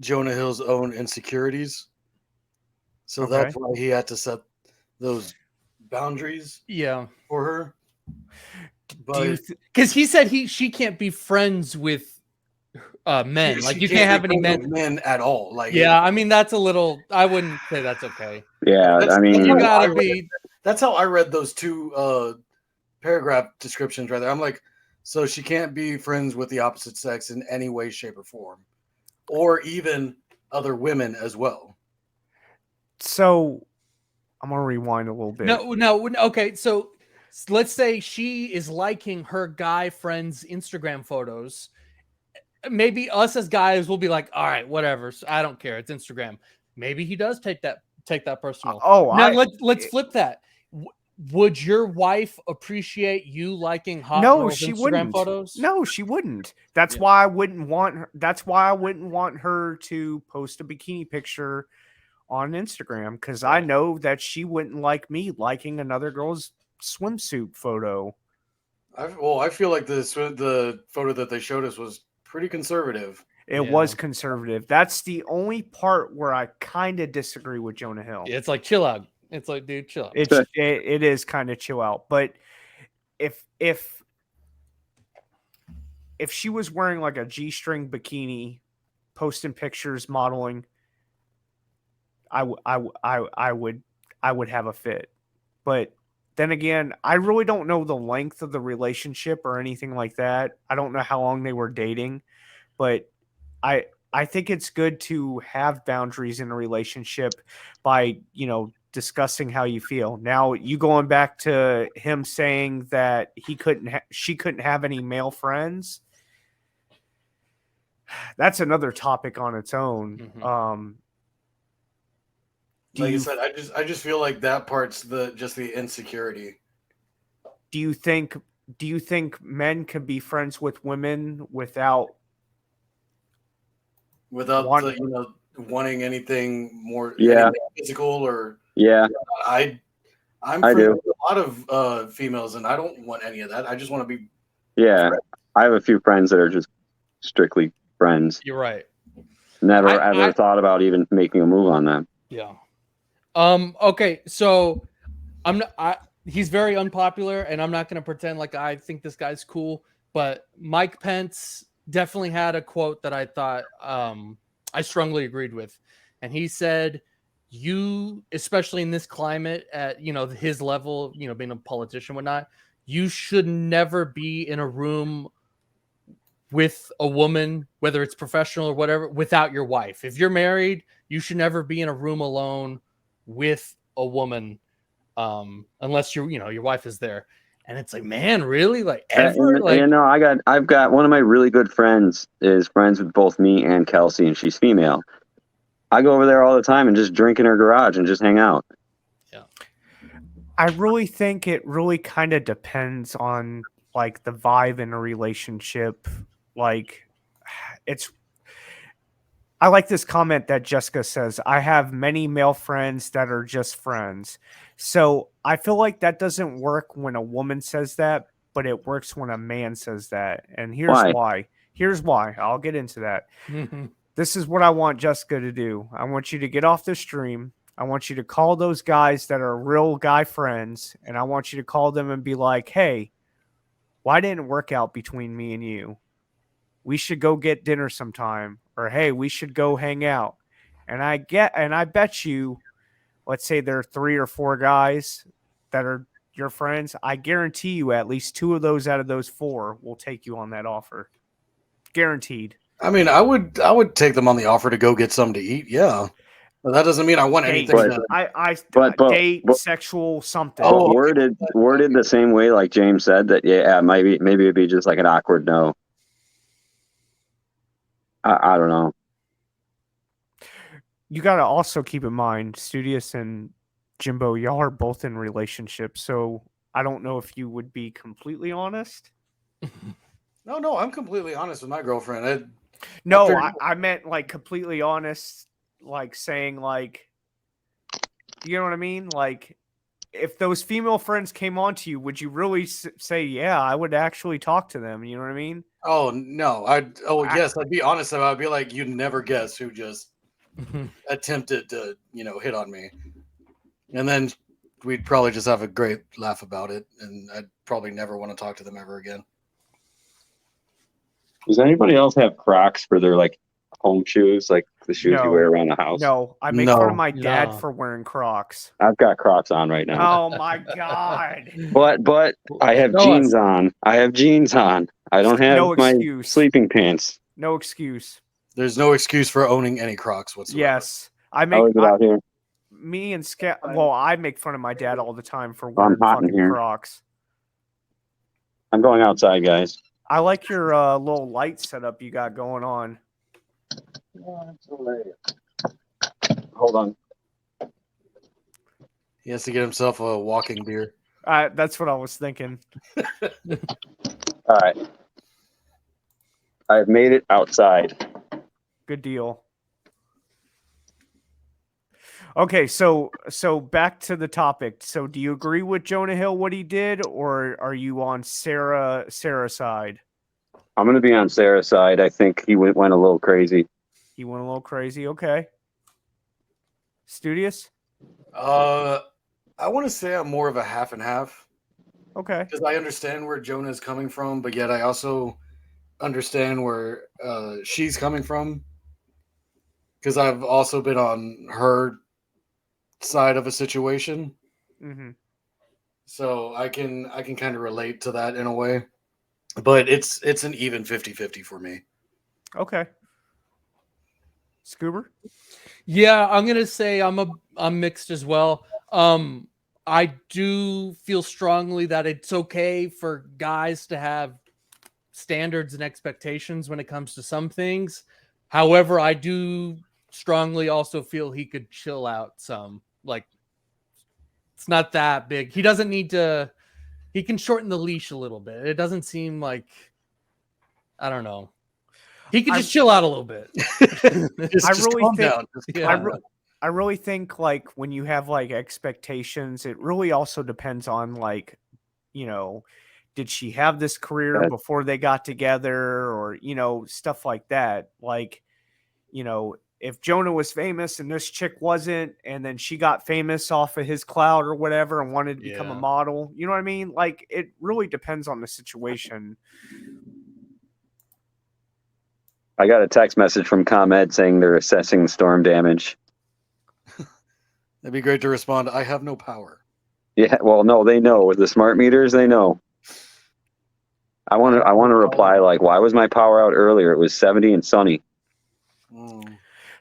Jonah Hill's own insecurities, so that's why he had to set those boundaries. Yeah, for her. Because he said she can't be friends with men. Like you can't have any men at all. Like I mean that's a little. I wouldn't say that's okay. Yeah, I mean you gotta be. That's how I read those two paragraph descriptions right there. I'm like, so she can't be friends with the opposite sex in any way, shape, or form, or even other women as well. So I'm gonna rewind a little bit. No. Okay, so let's say she is liking her guy friend's Instagram photos. Maybe us as guys will be like, all right, whatever. I don't care. It's Instagram. Maybe he does take that personal. Let's flip that. Would your wife appreciate you liking hot girls' Instagram photos? No, she wouldn't. That's why I wouldn't want her. That's why I wouldn't want her to post a bikini picture on Instagram, because I know that she wouldn't like me liking another girl's swimsuit photo. I feel like the photo that they showed us was pretty conservative. It was conservative. That's the only part where I kind of disagree with Jonah Hill. It's like chill out. It's like, dude, chill out. It is kind of chill out. But if she was wearing like a G-string bikini, posting pictures, modeling, I would have a fit. But then again, I really don't know the length of the relationship or anything like that. I don't know how long they were dating, but I think it's good to have boundaries in a relationship by, discussing how you feel. Now, you going back to him saying that she couldn't have any male friends. That's another topic on its own. Mm-hmm. Like I said, I just feel like that part's just the insecurity. Do you think men could be friends with women without wanting anything more anything physical or I'm I friends do. with a lot of females, and I don't want any of that. I just want to be I have a few friends that are just strictly friends. You're right. Never ever thought about even making a move on them. Yeah. Okay, so he's very unpopular, and I'm not going to pretend like I think this guy's cool, but Mike Pence definitely had a quote that I thought I strongly agreed with. And he said, you, especially in this climate at, his level, being a politician, whatnot, you should never be in a room with a woman, whether it's professional or whatever, without your wife. If you're married, you should never be in a room alone with a woman. unless your wife is there. And it's like, man, really? Like ever? I've got one of my really good friends is friends with both me and Kelsey, and she's female. I go over there all the time and just drink in her garage and just hang out. I really think it really kind of depends on like the vibe in a relationship. Like I like this comment that Jessica says, I have many male friends that are just friends. So I feel like that doesn't work when a woman says that, but it works when a man says that. And here's why. Here's why. I'll get into that. This is what I want Jessica to do. I want you to get off the stream. I want you to call those guys that are real guy friends, and I want you to call them and be like, hey, why didn't it work out between me and you? We should go get dinner sometime, or hey, we should go hang out. And I bet you, let's say there are 3 or 4 guys that are your friends. I guarantee you at least 2 of those out of those 4 will take you on that offer. Guaranteed. I mean, I would take them on the offer to go get something to eat. Yeah. But that doesn't mean I want anything. Date, sexual, something. Worded the same way, like James said, that maybe it'd be just like an awkward no. I don't know. You got to also keep in mind, Studious and Jimbo, y'all are both in relationships, so I don't know if you would be completely honest. No, I'm completely honest with my girlfriend. I meant like completely honest, like saying like, you know what I mean? Like, if those female friends came on to you, would you really say, yeah, I would actually talk to them? You know what I mean? Oh, no. Yes, I'd be honest about it. I'd be like, you'd never guess who just attempted to, hit on me. And then we'd probably just have a great laugh about it, and I'd probably never want to talk to them ever again. Does anybody else have Crocs for their like home shoes, like the shoes you wear around the house? No, I make fun of my dad for wearing Crocs. I've got Crocs on right now. Oh my god! But I have jeans on. I have jeans on. I don't have my sleeping pants. No excuse. There's no excuse for owning any Crocs whatsoever. Yes, I make. Me and I make fun of my dad all the time for wearing fucking Crocs. I'm going outside, guys. I like your little light setup you got going on. Hold on. He has to get himself a walking beer. That's what I was thinking. All right. I've made it outside. Good deal. Okay, so back to the topic. So do you agree with Jonah Hill what he did, or are you on Sarah's side? I'm going to be on Sarah's side. I think he went a little crazy. He went a little crazy. Okay. Studious? I want to say I'm more of a half and half. Okay. Because I understand where Jonah is coming from, but yet I also understand where she's coming from. Because I've also been on her side of a situation. Mm-hmm. So I can kind of relate to that in a way. But it's an even 50-50 for me. Okay. Scoober? Yeah, I'm gonna say I'm mixed as well. I do feel strongly that it's okay for guys to have standards and expectations when it comes to some things. However, I do strongly also feel he could chill out some. Like, it's not that big. He doesn't need to. He can shorten the leash a little bit. It doesn't seem like, I don't know. He could just chill out a little bit. I really think like when you have like expectations, it really also depends on like, did she have this career before they got together, or stuff like that. Like, if Jonah was famous and this chick wasn't, and then she got famous off of his clout or whatever and wanted to become a model, you know what I mean? Like, it really depends on the situation. I got a text message from ComEd saying they're assessing storm damage. That'd be great to respond. I have no power. Yeah, well, no, they know. With the smart meters, they know. I want to reply like, why was my power out earlier? It was 70 and sunny.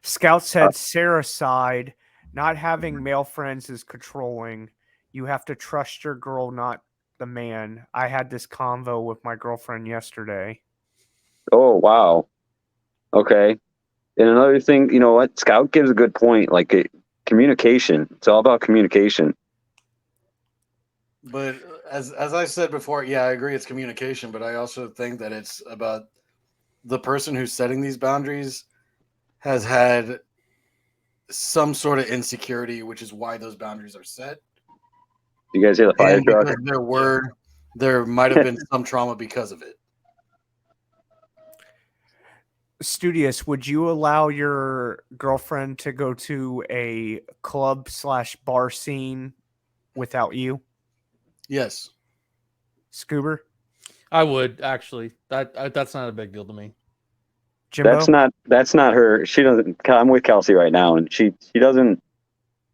Scout said Sarah's side, not having male friends is controlling. You have to trust your girl, not the man. I had this convo with my girlfriend yesterday. Oh, wow. Okay. And another thing, you know what? Scout gives a good point. Like communication. It's all about communication. But as I said before, yeah, I agree it's communication, but I also think that it's about the person who's setting these boundaries has had some sort of insecurity, which is why those boundaries are set. You guys hear the fire And truck? because there might have been some trauma because of it. Studious, would you allow your girlfriend to go to a club/bar scene without you? Yes. Scuba? I would actually. That's not a big deal to me. Jimbo? That's not her. She doesn't. I'm with Kelsey right now, and she doesn't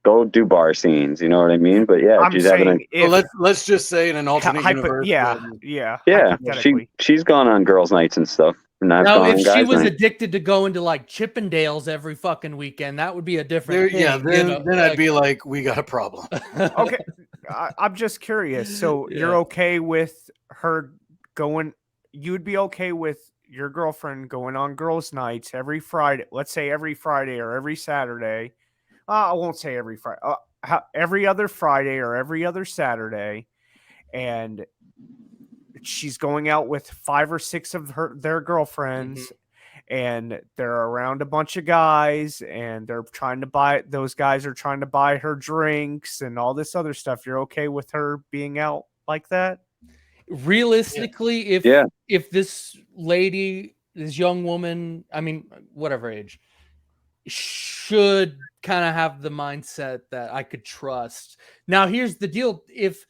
go do bar scenes. You know what I mean? But yeah, I'm she's having saying a. Well, let's just say in an alternate universe. Yeah, when- yeah. Yeah, hypothetically. she's gone on girls' nights and stuff, and I've Now, gone if on she guys' was nights. addicted to going to like Chippendales every fucking weekend, that would be a different thing. Yeah, you know, then I'd be like, we got a problem. Okay, I'm just curious. So you're Yeah. okay with her going? You'd be okay with your girlfriend going on girls' nights every Friday? Let's say every Friday or every Saturday. I won't say every Friday. Every other Friday or every other Saturday, and she's going out with 5 or 6 of their girlfriends. And they're around a bunch of guys, and those guys are trying to buy her drinks and all this other stuff. You're okay with her being out like that? Realistically, if this lady, this young woman, I mean, whatever age, should kind of have the mindset that I could trust. Now, here's the deal: if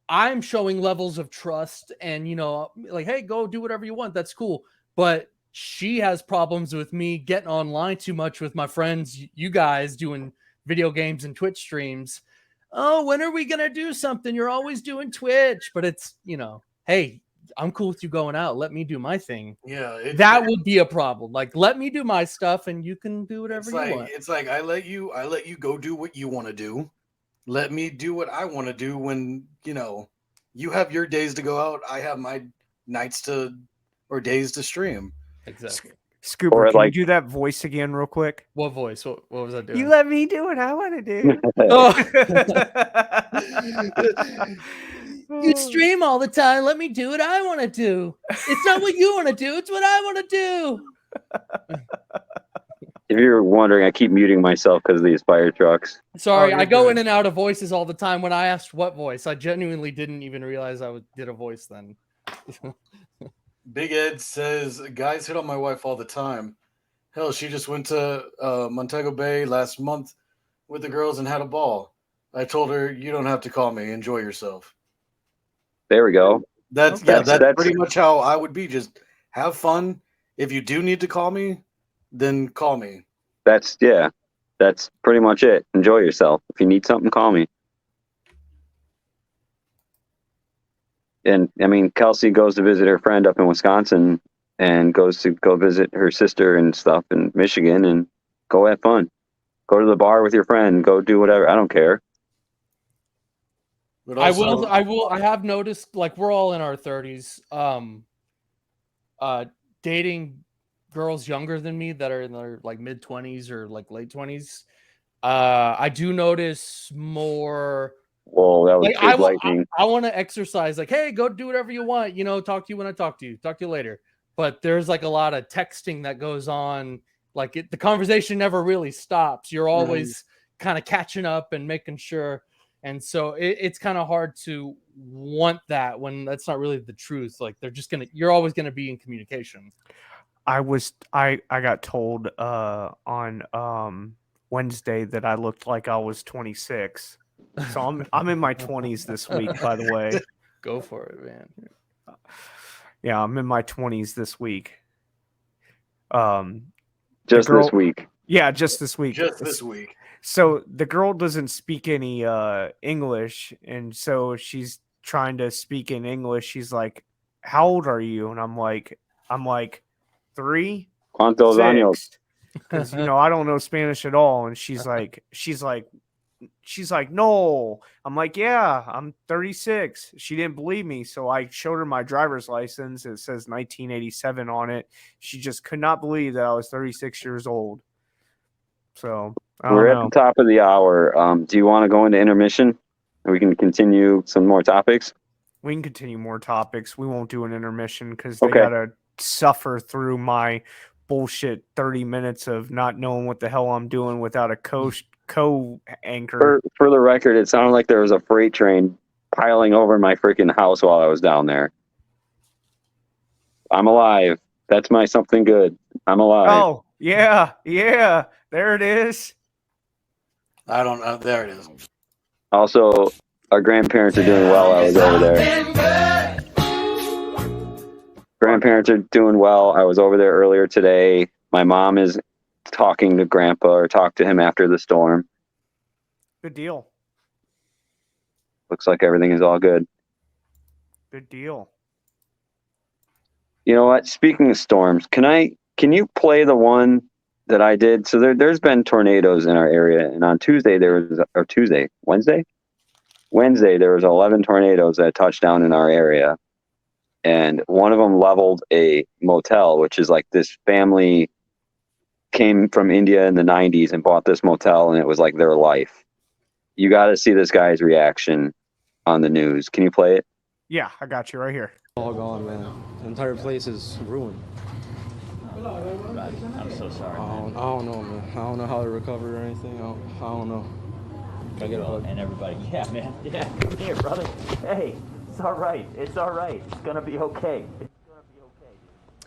I'm showing levels of trust, and like, hey, go do whatever you want, that's cool, but she has problems with me getting online too much with my friends, you guys doing video games and Twitch streams. Oh, when are we going to do something? You're always doing Twitch, but it's, hey, I'm cool with you going out. Let me do my thing. Yeah. That would be a problem. Like, let me do my stuff and you can do whatever you want. It's like, I let you go do what you want to do. Let me do what I want to do when, you have your days to go out. I have my nights or days to stream. Exactly. Scooper, can you do that voice again real quick? What voice? What was I doing? You let me do what I want to do. You stream all the time. Let me do what I want to do. It's not what you want to do. It's what I want to do. If you're wondering, I keep muting myself because of these fire trucks. Sorry, I go in and out of voices all the time. When I asked what voice, I genuinely didn't even realize I did a voice then. Big Ed says, guys hit on my wife all the time. Hell, she just went to Montego Bay last month with the girls and had a ball. I told her, you don't have to call me. Enjoy yourself. There we go. That's pretty much how I would be. Just have fun. If you do need to call me, then call me. That's pretty much it. Enjoy yourself. If you need something, call me. And I mean, Kelsey goes to visit her friend up in Wisconsin and goes to go visit her sister and stuff in Michigan and go have fun. Go to the bar with your friend. Go do whatever. I don't care. But also, I have noticed, like, we're all in our 30s, dating girls younger than me that are in their like mid 20s or like late 20s. I do notice more. Whoa, that was like, big lightning. I want to exercise, like, hey, go do whatever you want. Talk to you when I talk to you. Talk to you later. But there's like a lot of texting that goes on. Like the conversation never really stops. You're always kind of catching up and making sure. And so it's kind of hard to want that when that's not really the truth. Like you're always gonna be in communication. I got told on Wednesday that I looked like I was 26. So I'm in my 20s this week, by the way. Go for it, man. Yeah, I'm in my 20s this week. Just this week. Yeah, just this week. Just this week. So the girl doesn't speak any English, and so she's trying to speak in English. She's like, "How old are you?" And I'm like 3. ¿Cuántos años? Because I don't know Spanish at all. And she's like, she's like, no. I'm like, yeah, I'm 36. She didn't believe me. So I showed her my driver's license. It says 1987 on it. She just could not believe that I was 36 years old. So I don't We're at know. the top of the hour. Do you want to go into intermission? And we can continue some more topics. We can continue more topics. We won't do an intermission because they Okay. gotta suffer through my bullshit 30 minutes of not knowing what the hell I'm doing without a co-anchor. For the record, it sounded like there was a freight train piling over my freaking house while I was down there. I'm alive. That's my something good. I'm alive. Oh, yeah, there it is. I don't know. There it is. Also, our grandparents are doing well. I was over there. Grandparents are doing well. I was over there earlier today. My mom is talking to Grandpa or talked to him after the storm. Good deal. Looks like everything is all good. Good deal. You know what? Speaking of storms, can you play the one that I did? So there's been tornadoes in our area, and on Wednesday there was 11 tornadoes that touched down in our area, and one of them leveled a motel, which is like this family came from India in the 90s and bought this motel, and it was like their life. You got to see this guy's reaction on the news. Can you play it? Yeah, I got you right here. All gone, man. The entire place is ruined. I'm so sorry. I don't know, man. I don't know how to recover or anything. I don't know. Can I get a hug? And everybody, yeah, man. Yeah, come here, brother. Hey, it's all right. It's all right. It's going to be okay.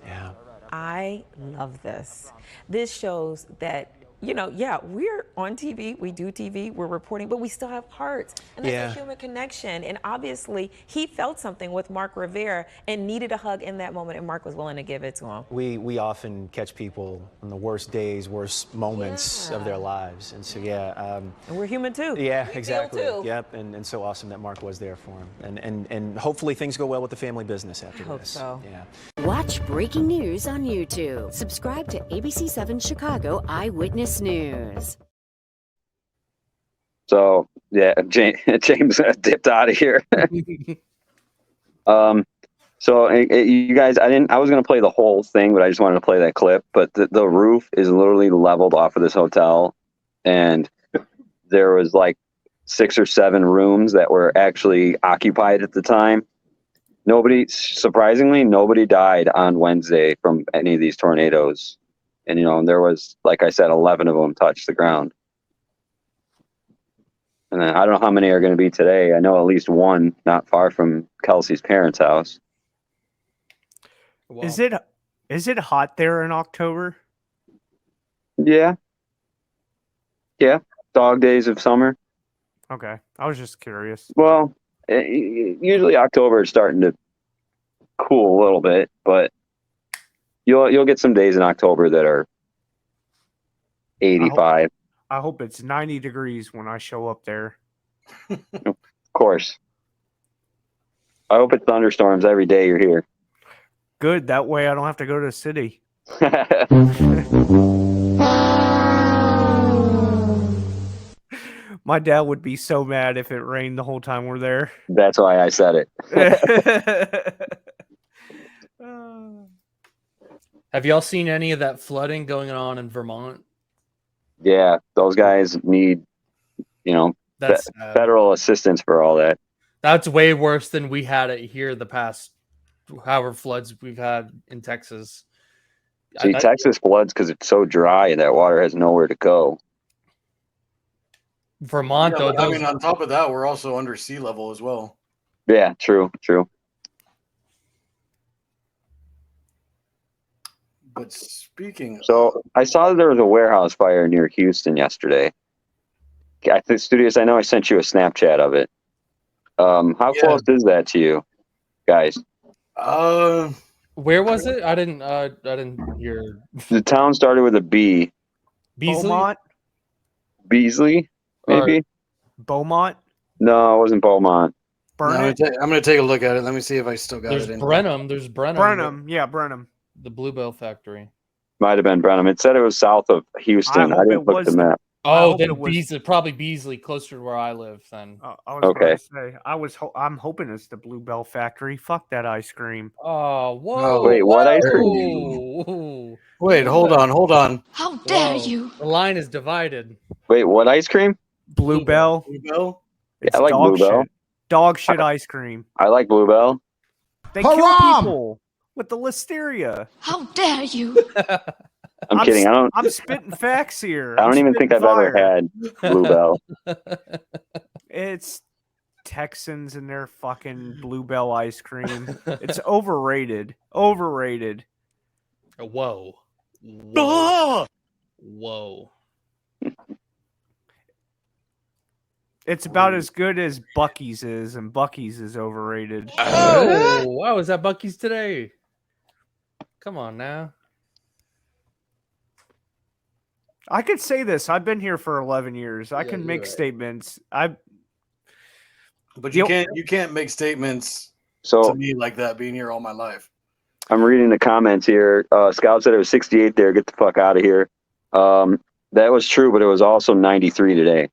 Yeah. I love this. This shows that, we're on TV, we do TV, we're reporting, but we still have hearts. And that's a human connection. And obviously, he felt something with Mark Rivera and needed a hug in that moment, and Mark was willing to give it to him. We often catch people on the worst days, worst moments of their lives. And so, and we're human too. Yeah, We exactly. feel too. Yep, and so awesome that Mark was there for him. And hopefully things go well with the family business after I hope this. so. Yeah. Watch breaking news on YouTube. Subscribe to ABC7 Chicago Eyewitness News. So yeah, James dipped out of here. So you guys, I was gonna play the whole thing, but I just wanted to play that clip. But the roof is literally leveled off of this hotel, and there was like 6 or 7 rooms that were actually occupied at the time. Surprisingly, nobody died on Wednesday from any of these tornadoes. And, there was, like I said, 11 of them touched the ground. And then I don't know how many are going to be today. I know at least one not far from Kelsey's parents' house. Is it hot there in October? Yeah. Yeah. Dog days of summer. Okay. I was just curious. Well, usually October is starting to cool a little bit, but you'll get some days in October that are 85. I hope it's 90 degrees when I show up there. Of course. I hope it thunderstorms every day you're here. Good. That way I don't have to go to the city. My dad would be so mad if it rained the whole time we're there. That's why I said it. Have y'all seen any of that flooding going on in Vermont? Yeah, those guys need, That's federal assistance for all that. That's way worse than we had it here the past however floods we've had in Texas. See, Texas floods because it's so dry and that water has nowhere to go. Vermont, Yeah, though. but I mean, on top of that, we're also under sea level as well. Yeah, true. But speaking So I saw that there was a warehouse fire near Houston yesterday. I think, Studios, I know I sent you a Snapchat of it. How close is that to you guys? Where was it? I didn't hear. The town started with a B. Beaumont? Beasley, maybe? Beaumont? No, it wasn't Beaumont. I'm going to take a look at it. Let me see if I still got There's it in. Brenham. There's Brenham. Brenham. Yeah, Brenham. The Bluebell factory. Might have been Brenham. It said it was south of Houston. I didn't look at the map. Oh, then Beasley, probably Beasley, closer to where I live. Then I was about to say I'm hoping it's the Bluebell factory. Fuck that ice cream. Oh, whoa! Wait, what ice cream? Whoa. Wait, hold on. How dare you? The line is divided. Wait, what ice cream? Bluebell. Bluebell? Yeah, It's I like dog Bluebell. shit. Dog shit ice cream. I like Bluebell. They kill Haram! people with the listeria. How dare you? I'm kidding. I'm spitting facts here. I don't even think I've ever had Bluebell. It's Texans and their fucking Bluebell ice cream. It's overrated. Overrated. Whoa. Whoa. Whoa. It's about as good as Buc-ee's is, and Buc-ee's is overrated. Oh, wow. Is that Buc-ee's today? Come on now. I could say this. I've been here for 11 years. I Yeah, can you're make right. statements. But you can't make statements So- to me like that being here all my life. I'm reading the comments here. Scout said it was 68 there. Get the fuck out of here. That was true, but it was also 93 today.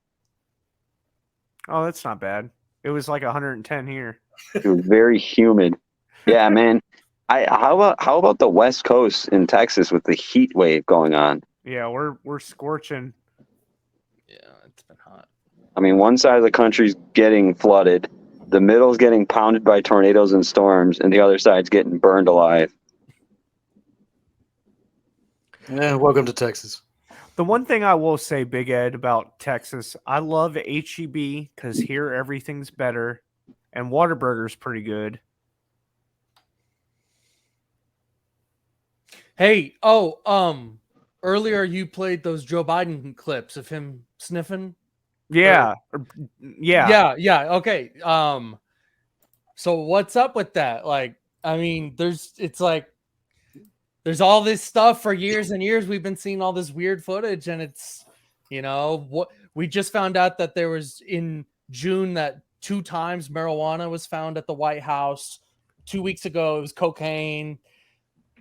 Oh, that's not bad. It was like 110 here. It was very humid. Yeah, man. How about the West Coast in Texas with the heat wave going on? Yeah, we're scorching. Yeah, it's been hot. I mean, one side of the country's getting flooded, the middle's getting pounded by tornadoes and storms, and the other side's getting burned alive. Yeah, welcome to Texas. The one thing I will say, Big Ed, about Texas, I love HEB because here everything's better, and Whataburger's pretty good. Hey, earlier you played those Joe Biden clips of him sniffing. Yeah, Yeah. Okay. So what's up with that? Like, I mean, there's all this stuff for years and years. We've been seeing all this weird footage, and it's, what we just found out that there was in June that 2 times marijuana was found at the White House. 2 weeks ago, it was cocaine.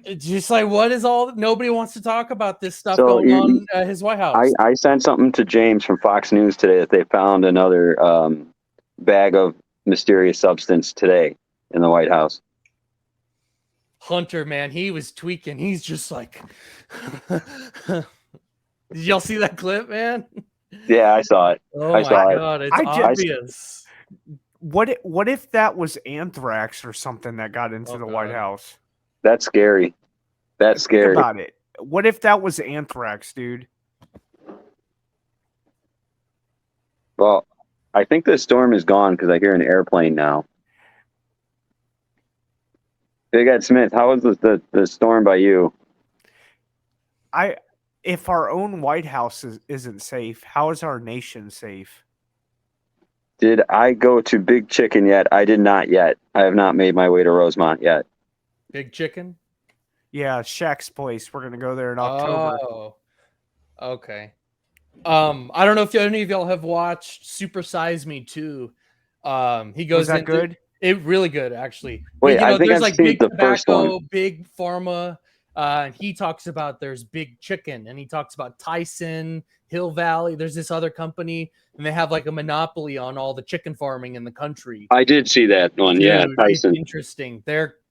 It's just like, what is all? Nobody wants to talk about this stuff going on at his White House. I sent something to James from Fox News today that they found another bag of mysterious substance today in the White House. Hunter, man, he was tweaking. He's just like, did y'all see that clip, man? Yeah, I saw it. Oh I my saw God, it. it's obvious. What if that was anthrax or something that got into the White House? That's scary. That's scary. Think about it. What if that was anthrax, dude? Well, I think the storm is gone because I hear an airplane now. Big Ed Smith, how was the storm by you? If our own White House isn't safe, how is our nation safe? Did I go to Big Chicken yet? I did not yet. I have not made my way to Rosemont yet. Big Chicken? Yeah, Shaq's place. We're gonna go there in October. Oh, okay. I don't know if any of y'all have watched Super Size Me 2. He goes Was that into good? it really good actually. Wait, I think there's I've like seen big the first tobacco, one. big pharma. And he talks about there's Big Chicken, and he talks about Tyson, Hill Valley. There's this other company, and they have like a monopoly on all the chicken farming in the country. I did see that one. Yeah, Dude, it's Tyson. interesting.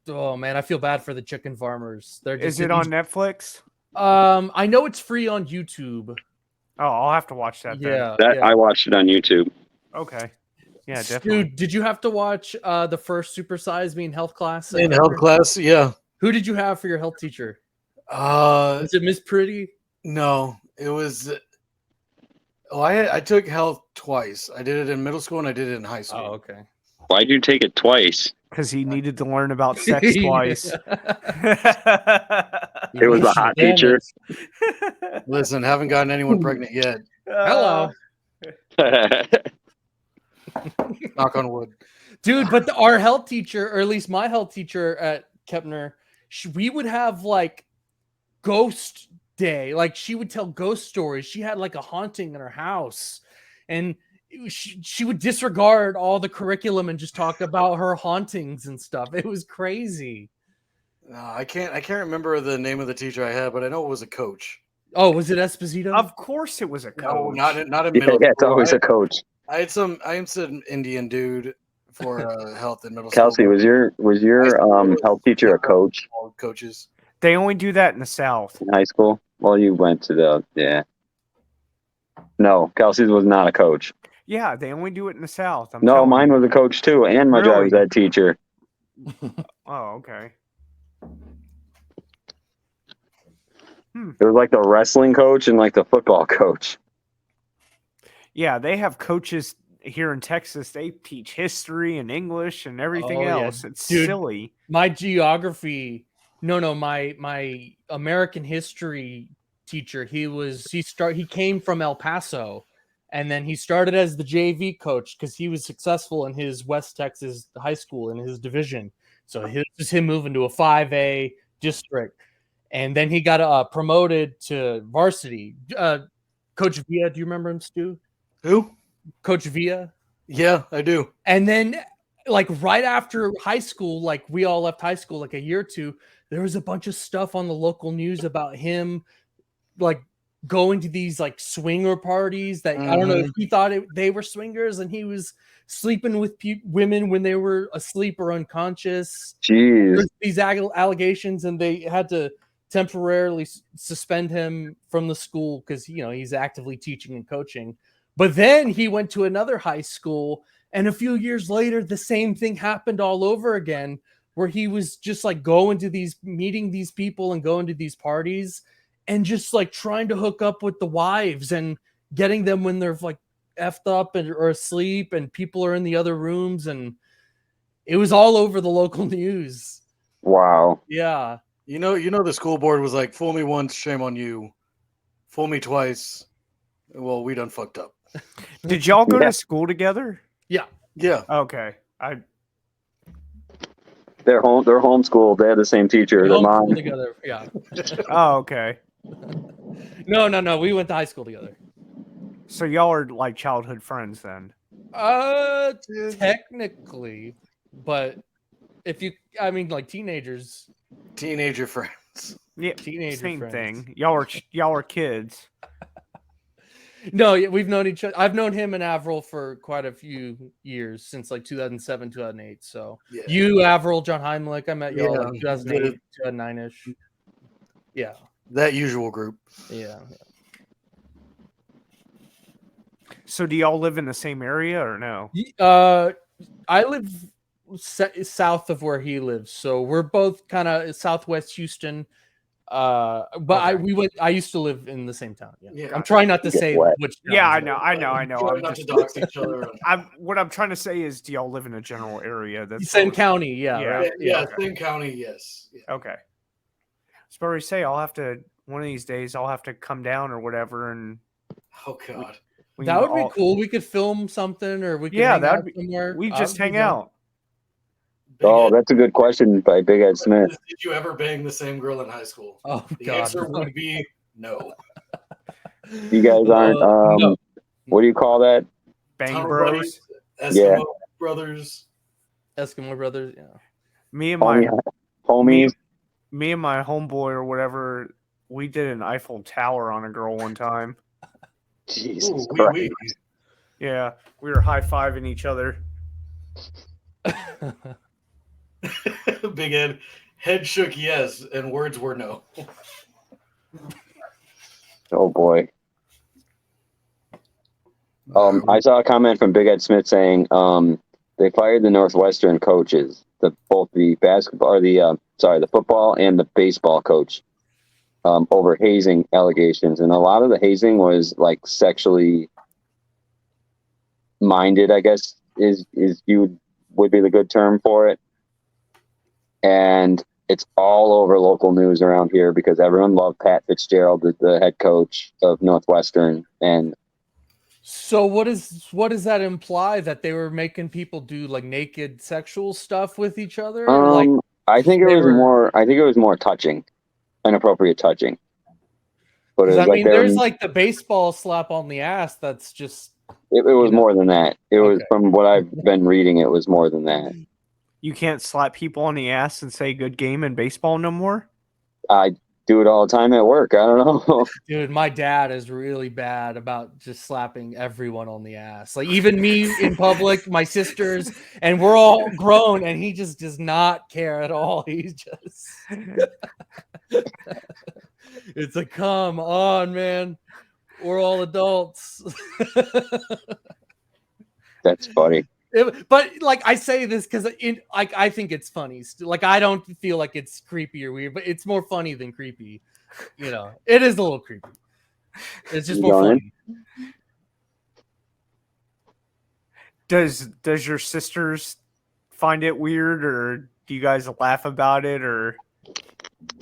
Oh man, I feel bad for the chicken farmers. They're just Is it on Netflix? I know it's free on YouTube. Oh, I'll have to watch that then. I watched it on YouTube. Okay. Yeah, definitely. Dude, did you have to watch the first Super Size Me in health class? In health class, yeah. Who did you have for your health teacher? Was it Miss Pretty? No, it was. Oh, I took health twice. I did it in middle school and I did it in high school. Oh, okay. Why'd you take it twice? Because he needed to learn about sex twice. It was a hot teacher. Listen, haven't gotten anyone pregnant yet. Hello. Knock on wood. Dude, but our health teacher, or at least my health teacher at Kepner, we would have like ghost day. Like she would tell ghost stories. She had like a haunting in her house, and she would disregard all the curriculum and just talk about her hauntings and stuff. It was crazy. I can't remember the name of the teacher I had, but I know it was a coach. Oh, was it Esposito? Of course, it was a coach. No, not in Yeah, middle it's school. always a coach. I had some Indian dude for health in middle Kelsey, school. was your health teacher a coach Coaches. They only do that in the South. in high school? Well, you went to the No, Kelsey's was not a coach. Yeah, they only do it in the South. I'm No, telling mine you. was a coach too, and my driver's Really? ed teacher. Oh, okay. It was like the wrestling coach and like the football coach. Yeah, they have coaches here in Texas. They teach history and English and everything Oh, yeah. else. It's Dude, silly. My geography, my American history teacher, he came from El Paso, and then he started as the JV coach because he was successful in his West Texas high school in his division. So it was him moving to a 5A district, and then he got promoted to varsity. Coach Villa, do you remember him, Stu? Who? Coach Villa. Yeah, I do. And then, like, right after high school, like, we all left high school, like, a year or two, there was a bunch of stuff on the local news about him, like, going to these, like, swinger parties that I don't know if he thought they were swingers and he was sleeping with women when they were asleep or unconscious. Jeez. There's these allegations, and they had to temporarily suspend him from the school because, he's actively teaching and coaching. But then he went to another high school, and a few years later, the same thing happened all over again, where he was just like meeting these people and going to these parties and just like trying to hook up with the wives and getting them when they're like effed up or asleep and people are in the other rooms. And it was all over the local news. Wow. Yeah. You know, the school board was like, fool me once, shame on you. Fool me twice. Well, we done fucked up. Did y'all go to school together? Yeah. Yeah. Okay. They're homeschooled. They had the same teacher. Their mom. Together. Yeah. Oh, okay. No. We went to high school together. So y'all are like childhood friends then? Technically, but like teenagers. Teenager friends. Yeah, teenager same friends. thing. Y'all are kids. No, we've known each other. I've known him and Avril for quite a few years, since like 2007, 2008. So you, Avril, John Heimlich, I met y'all like 2008, 2009-ish. Yeah. That usual group. Yeah. So do y'all live in the same area or no? I live south of where he lives, so we're both kind of Southwest Houston. But okay. I used to live in the same town. Yeah. I'm trying not to say which. Yeah, I know. I'm not just to dox each other. What I'm trying to say is, do y'all live in a general area? That's same county. Yeah. Right? Yeah. Same county. Yes. Yeah. Okay. I was about to say, I'll have to one of these days. I'll have to come down or whatever, and oh god, that would be cool. We could film something, or we could hang out somewhere. We just hang out. Oh, that's a good question by Big Ed Smith. Did you ever bang the same girl in high school? Oh, the God. answer would be no. You guys aren't, no. What do you call that? Bang bros? Eskimo brothers. Eskimo brothers, yeah. Me and my homies. Me and my homeboy or whatever, we did an Eiffel Tower on a girl one time. Jesus Christ. Yeah, we were high-fiving each other. Big Ed, head shook yes, and words were no. Oh boy. I saw a comment from Big Ed Smith saying they fired the Northwestern coaches, both the basketball or the football and the baseball coach over hazing allegations, and a lot of the hazing was like sexually minded, I guess would be the good term for it. And it's all over local news around here because everyone loved Pat Fitzgerald, the head coach of Northwestern. And so what does that imply? That they were making people do like naked sexual stuff with each other? I think it was more touching, inappropriate touching. But it was there's like the baseball slap on the ass. That's just it was more than that. It was, from what I've been reading, it was more than that. You can't slap people on the ass and say good game in baseball no more? do it all the time at work. I don't know. Dude, my dad is really bad about just slapping everyone on the ass. Like even me in public, my sisters, and we're all grown, and he just does not care at all. He's just it's like, come on, man. We're all adults. That's funny. But like I say this because like I think it's funny. Like I don't feel like it's creepy or weird, but it's more funny than creepy. You know, it is a little creepy. It's just more funny. Does your sisters find it weird, or do you guys laugh about it, or?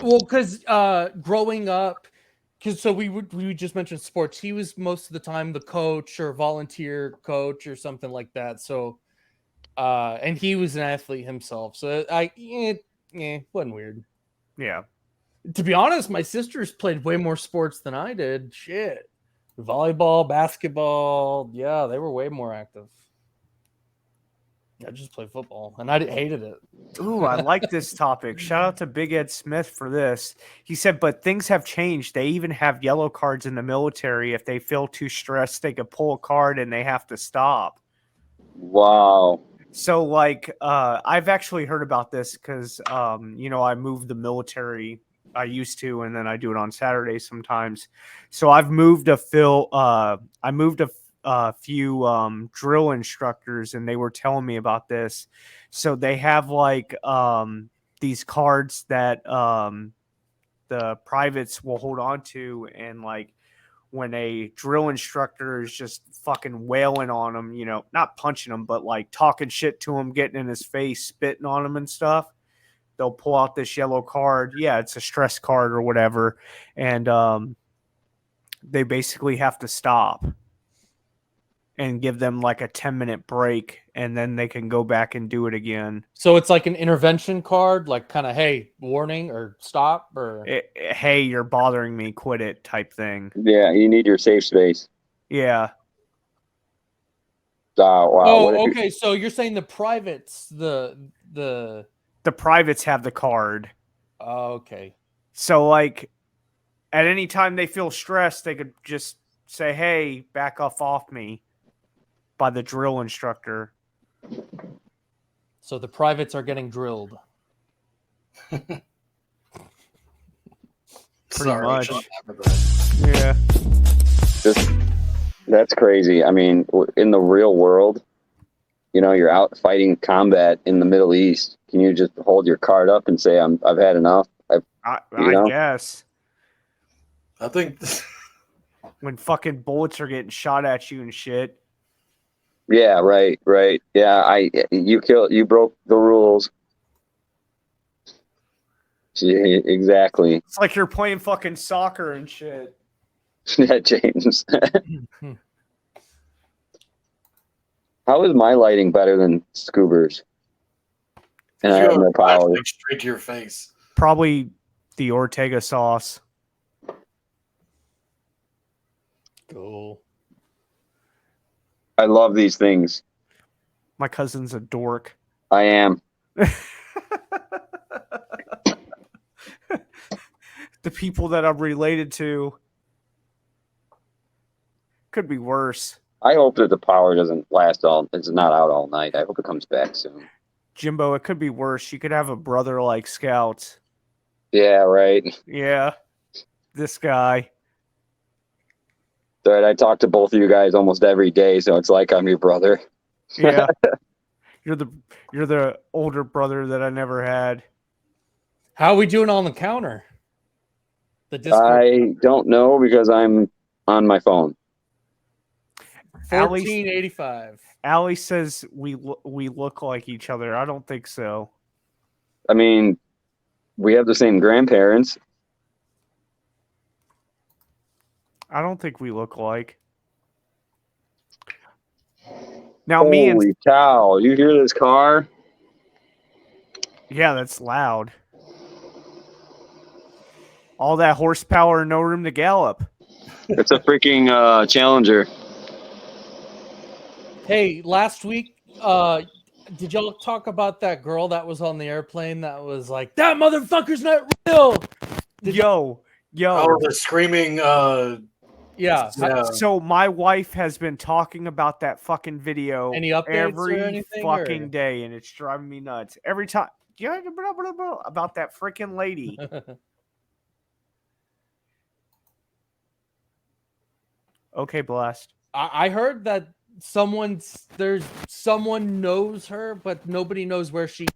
Well, because growing up, so we just mentioned sports. He was most of the time the coach or volunteer coach or something like that. So, and he was an athlete himself. So wasn't weird. Yeah. To be honest, my sisters played way more sports than I did. Shit, volleyball, basketball. Yeah, they were way more active. I just played football, and I hated it. Ooh, I like this topic. Shout out to Big Ed Smith for this. He said, but things have changed. They even have yellow cards in the military. If they feel too stressed, they could pull a card and they have to stop. Wow. So, like, I've actually heard about this because, I moved the military. I used to, and then I do it on Saturdays sometimes. So I've moved a few drill instructors, and they were telling me about this. So they have like these cards that the privates will hold on to, and like when a drill instructor is just fucking wailing on them, not punching them, but like talking shit to him, getting in his face, spitting on him and stuff, they'll pull out this yellow card. Yeah, it's a stress card or whatever, and they basically have to stop and give them like a 10-minute break, and then they can go back and do it again. So it's like an intervention card, like kind of, hey, warning or stop or hey, you're bothering me, quit it type thing. Yeah, you need your safe space. Yeah. Wow. Oh, okay. So you're saying the privates, the privates have the card. Oh, okay. So like at any time they feel stressed, they could just say, hey, back off me, by the drill instructor. So the privates are getting drilled. Pretty Sorry, much. Yeah. That's crazy. I mean, in the real world, you're out fighting combat in the Middle East. Can you just hold your card up and say, I've had enough? I guess. I think when fucking bullets are getting shot at you and shit. Yeah, right. Yeah, you broke the rules. Yeah, exactly. It's like you're playing fucking soccer and shit. Yeah, James. How is my lighting better than Scuba's? And I have no power. Straight to your face. Probably the Ortega sauce. Cool. I love these things. My cousin's a dork. I am. The people that I'm related to. Could be worse. I hope that the power doesn't last it's not out all night. I hope it comes back soon. Jimbo, it could be worse. You could have a brother like Scout. Yeah, right. Yeah. This guy. Right, I talk to both of you guys almost every day, so it's like I'm your brother. Yeah. You're the older brother that I never had. How are we doing on the counter? The Discord. I don't know because I'm on my phone. 1485. Allie says we look like each other. I don't think so. I mean, we have the same grandparents. I don't think we look alike. Now, me and holy cow! You hear this car? Yeah, that's loud. All that horsepower, no room to gallop. It's a freaking Challenger. Hey, last week, did y'all talk about that girl that was on the airplane that was like, that motherfucker's not real? Yo. Oh, the screaming. Yeah. So my wife has been talking about that fucking video Any updates or every anything, fucking or? day, and it's driving me nuts. Every time, yeah, blah, blah, blah, about that freaking lady. Okay, Blast. I heard that someone knows her, but nobody knows where she.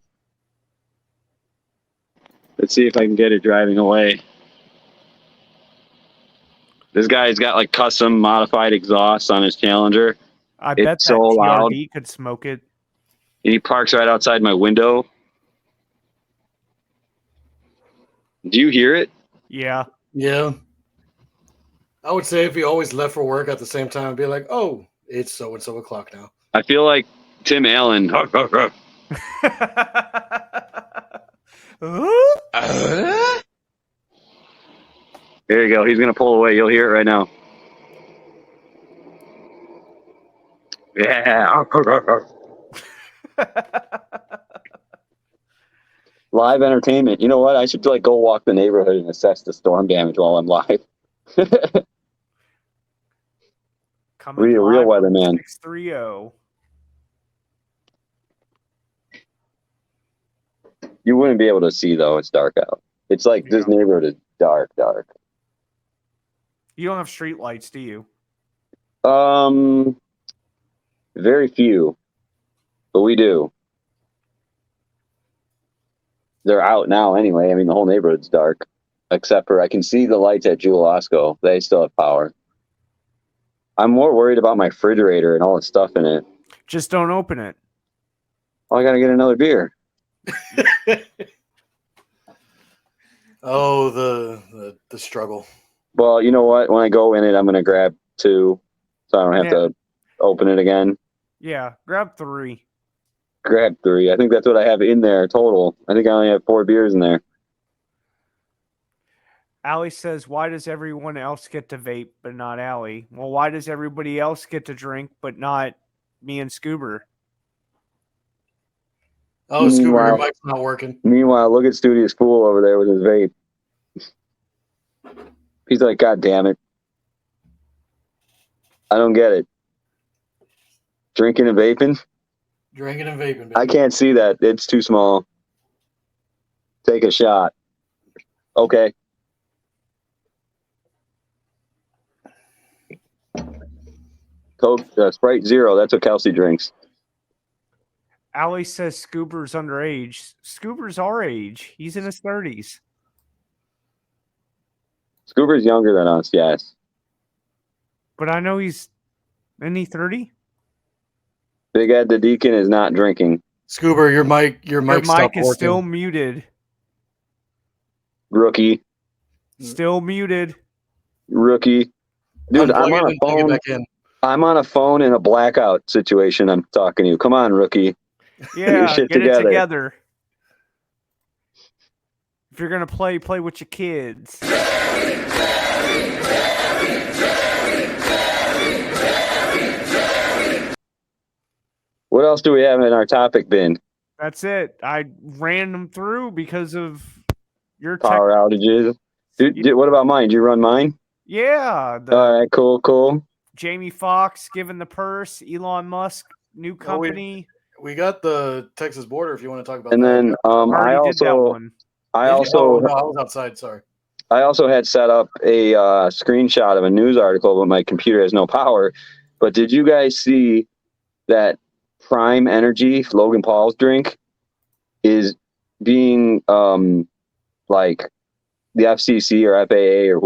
Let's see if I can get it driving away. This guy's got like custom modified exhaust on his Challenger. I It's bet so that loud. TRD could smoke it. And he parks right outside my window. Do you hear it? Yeah. Yeah. I would say if he always left for work at the same time, be like, oh, it's so and so o'clock now. I feel like Tim Allen. There you go. He's going to pull away. You'll hear it right now. Yeah. Live entertainment. You know what? I should like go walk the neighborhood and assess the storm damage while I'm live. Real weatherman. 630. You wouldn't be able to see though. It's dark out. It's like this neighborhood is dark. You don't have street lights, do you? Very few, but we do. They're out now anyway. I mean, the whole neighborhood's dark, except for I can see the lights at Jewel Osco. They still have power. I'm more worried about my refrigerator and all the stuff in it. Just don't open it. Oh, I gotta get another beer. Oh, the struggle. Well, you know what? When I go in it, I'm gonna grab 2, so I don't have to open it again. Yeah, grab 3. Grab 3. I think that's what I have in there total. I think I only have 4 beers in there. Allie says, why does everyone else get to vape but not Allie? Well, why does everybody else get to drink but not me and Scoober? Oh, Scoober, your mic's not working. Meanwhile, look at Studious Fool over there with his vape. He's like, God damn it. I don't get it. Drinking and vaping? Drinking and vaping. Baby. I can't see that. It's too small. Take a shot. Okay. Coke, Sprite Zero. That's what Kelsey drinks. Allie says Scoober's underage. Scoober's our age. He's in his 30s. Scoober's younger than us, yes. But I know he's... Isn't he 30? Big Ed the Deacon is not drinking. Scoober, your mic is still muted. Rookie. Still muted. Rookie. Dude, I'm on a phone. I'm on a phone in a blackout situation. I'm talking to you. Come on, rookie. Yeah, get it together. If you're gonna play with your kids. What else do we have in our topic bin? That's it. I ran them through because of your power outages. Dude, what about mine? Did you run mine? Yeah. All right, cool. Jamie Foxx giving the purse. Elon Musk, new company. We got the Texas border if you want to talk about and that. And then I was outside, sorry. I also had set up a screenshot of a news article, but my computer has no power. But did you guys see that Prime Energy, Logan Paul's drink, is being like the FCC or FAA or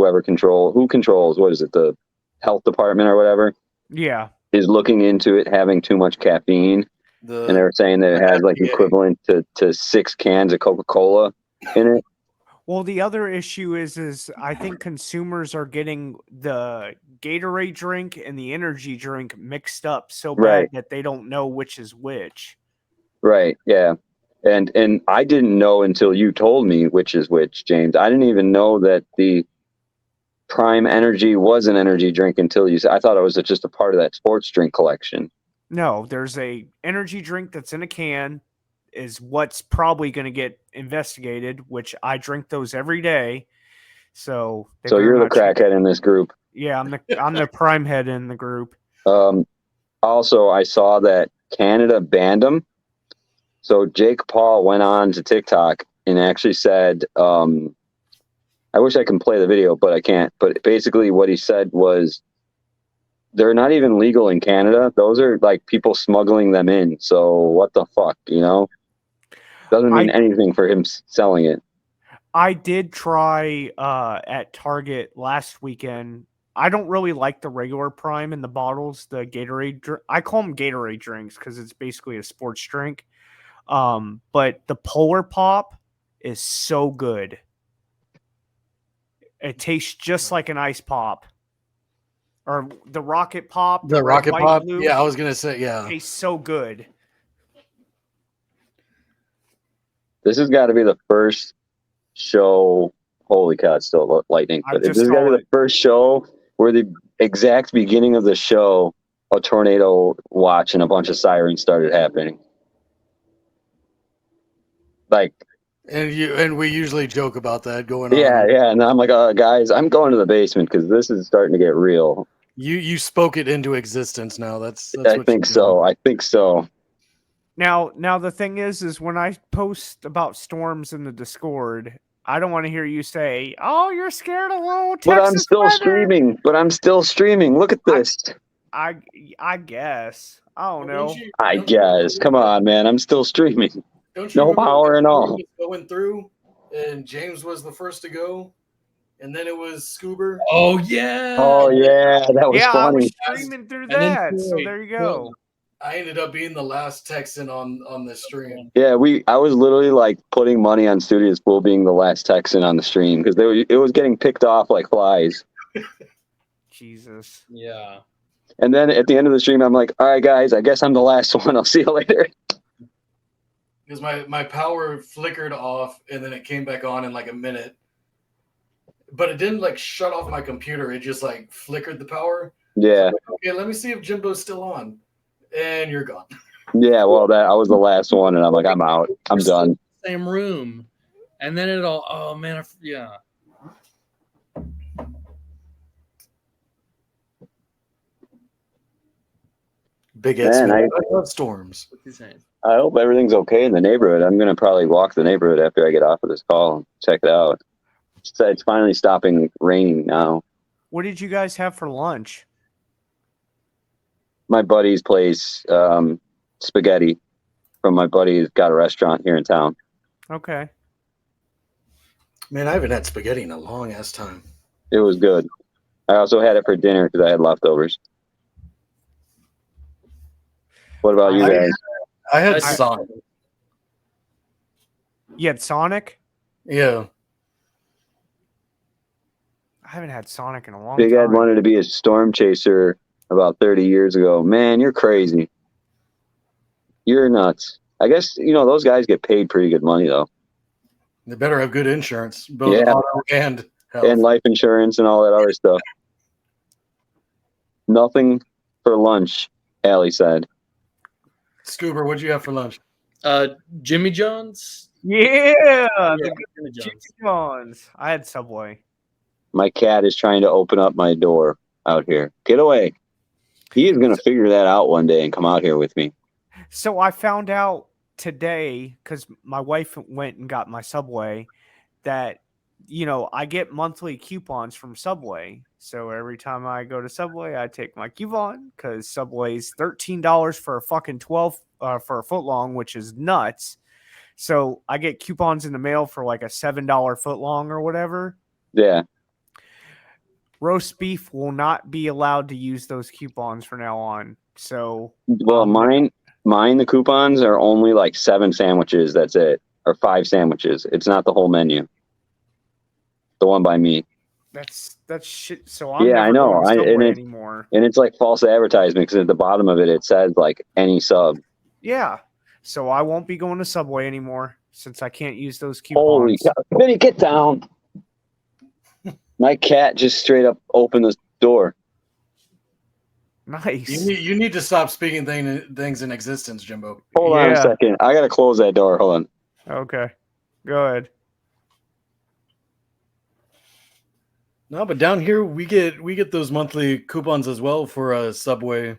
who controls, what is it, the health department or whatever? Yeah. Is looking into it having too much caffeine. And they were saying that it has like equivalent to 6 cans of Coca-Cola in it. Well, the other issue is I think consumers are getting the Gatorade drink and the energy drink mixed up so bad that they don't know which is which. Right. Yeah. And I didn't know until you told me which is which, James. I didn't even know that the Prime Energy was an energy drink until you said. I thought it was just a part of that sports drink collection. No, there's a energy drink that's in a can is what's probably going to get investigated, which I drink those every day. So they So better you're the not check- crackhead in this group. Yeah, I'm the prime head in the group. Also, I saw that Canada banned them. So Jake Paul went on to TikTok and actually said, I wish I can play the video, but I can't. But basically what he said was, they're not even legal in Canada. Those are like people smuggling them in. So what the fuck, you know? Doesn't mean anything for him selling it. I did try at Target last weekend. I don't really like the regular Prime in the bottles, the Gatorade. I call them Gatorade drinks because it's basically a sports drink. But the Polar Pop is so good. It tastes just like an ice pop. Or the Rocket Pop. The red, Rocket white, Pop? blue, Yeah, I was going to say, yeah. tastes so good. This has got to be the first show. Holy cow, it's still lightning. But this has got to be the first show where the exact beginning of the show, a tornado watch and a bunch of sirens started happening. Like, And we usually joke about that going on. yeah. And I'm like, guys, I'm going to the basement because this is starting to get real. You spoke it into existence now. That's I what think so. I think so. Now the thing is when I post about storms in the Discord, I don't want to hear you say, "Oh, you're scared of low Texas But I'm still streaming. Look at this. I guess. I don't know. I guess. Come on, man. I'm still streaming. Don't you No remember power when and the all. storm was going through, and James was the first to go, and then it was Scuba. Oh yeah. Oh yeah, that was I funny. was streaming through that. So there you go. I ended up being the last Texan on this stream. Yeah, I was literally like putting money on Studious Pool being the last Texan on the stream because it was getting picked off like flies. Jesus. Yeah. And then at the end of the stream, I'm like, all right, guys, I guess I'm the last one. I'll see you later. Because my power flickered off, and then it came back on in like a minute. But it didn't like shut off my computer. It just like flickered the power. Yeah. So, okay, let me see if Jimbo's still on. And you're gone. Yeah, well, I was the last one, and I'm like, I'm out. I'm done. Same room, and then it all. Oh man, yeah. Big Man, I love storms. What's he saying? I hope everything's okay in the neighborhood. I'm going to probably walk the neighborhood after I get off of this call and check it out. It's finally stopping raining now. What did you guys have for lunch? My buddy's place, spaghetti from my buddy who's got a restaurant here in town. Okay. Man, I haven't had spaghetti in a long ass time. It was good. I also had it for dinner because I had leftovers. What about you guys? I had Sonic. You had Sonic? Yeah. I haven't had Sonic in a long Big time. Ed wanted to be a storm chaser about 30 years ago. Man, you're crazy. You're nuts. I guess, those guys get paid pretty good money, though. They better have good insurance, both auto and health. And life insurance and all that other stuff. Nothing for lunch, Allie said. Scuba, what'd you have for lunch? Jimmy John's. Yeah, Jimmy John's. Jimmy John's. I had Subway. My cat is trying to open up my door out here. Get away. He is going to figure that out one day and come out here with me. So I found out today, because my wife went and got my Subway, that, I get monthly coupons from Subway. So every time I go to Subway, I take my coupon because Subway's $13 for a fucking 12 for a foot long, which is nuts. So I get coupons in the mail for like a $7 foot long or whatever. Yeah. Roast beef will not be allowed to use those coupons from now on. So, well, mine, the coupons are only like 7 sandwiches. That's it. Or 5 sandwiches. It's not the whole menu. The one by me. That's shit. So I'm I know. Going to Subway anymore. And it's like false advertisement because at the bottom of it, it says like any sub. Yeah. So I won't be going to Subway anymore since I can't use those coupons. Holy cow. Benny, get down. My cat just straight up opened the door. Nice. You need to stop speaking things in existence, Jimbo. Hold on a second. I got to close that door. Hold on. Okay. Go ahead. No, but down here we get those monthly coupons as well for Subway,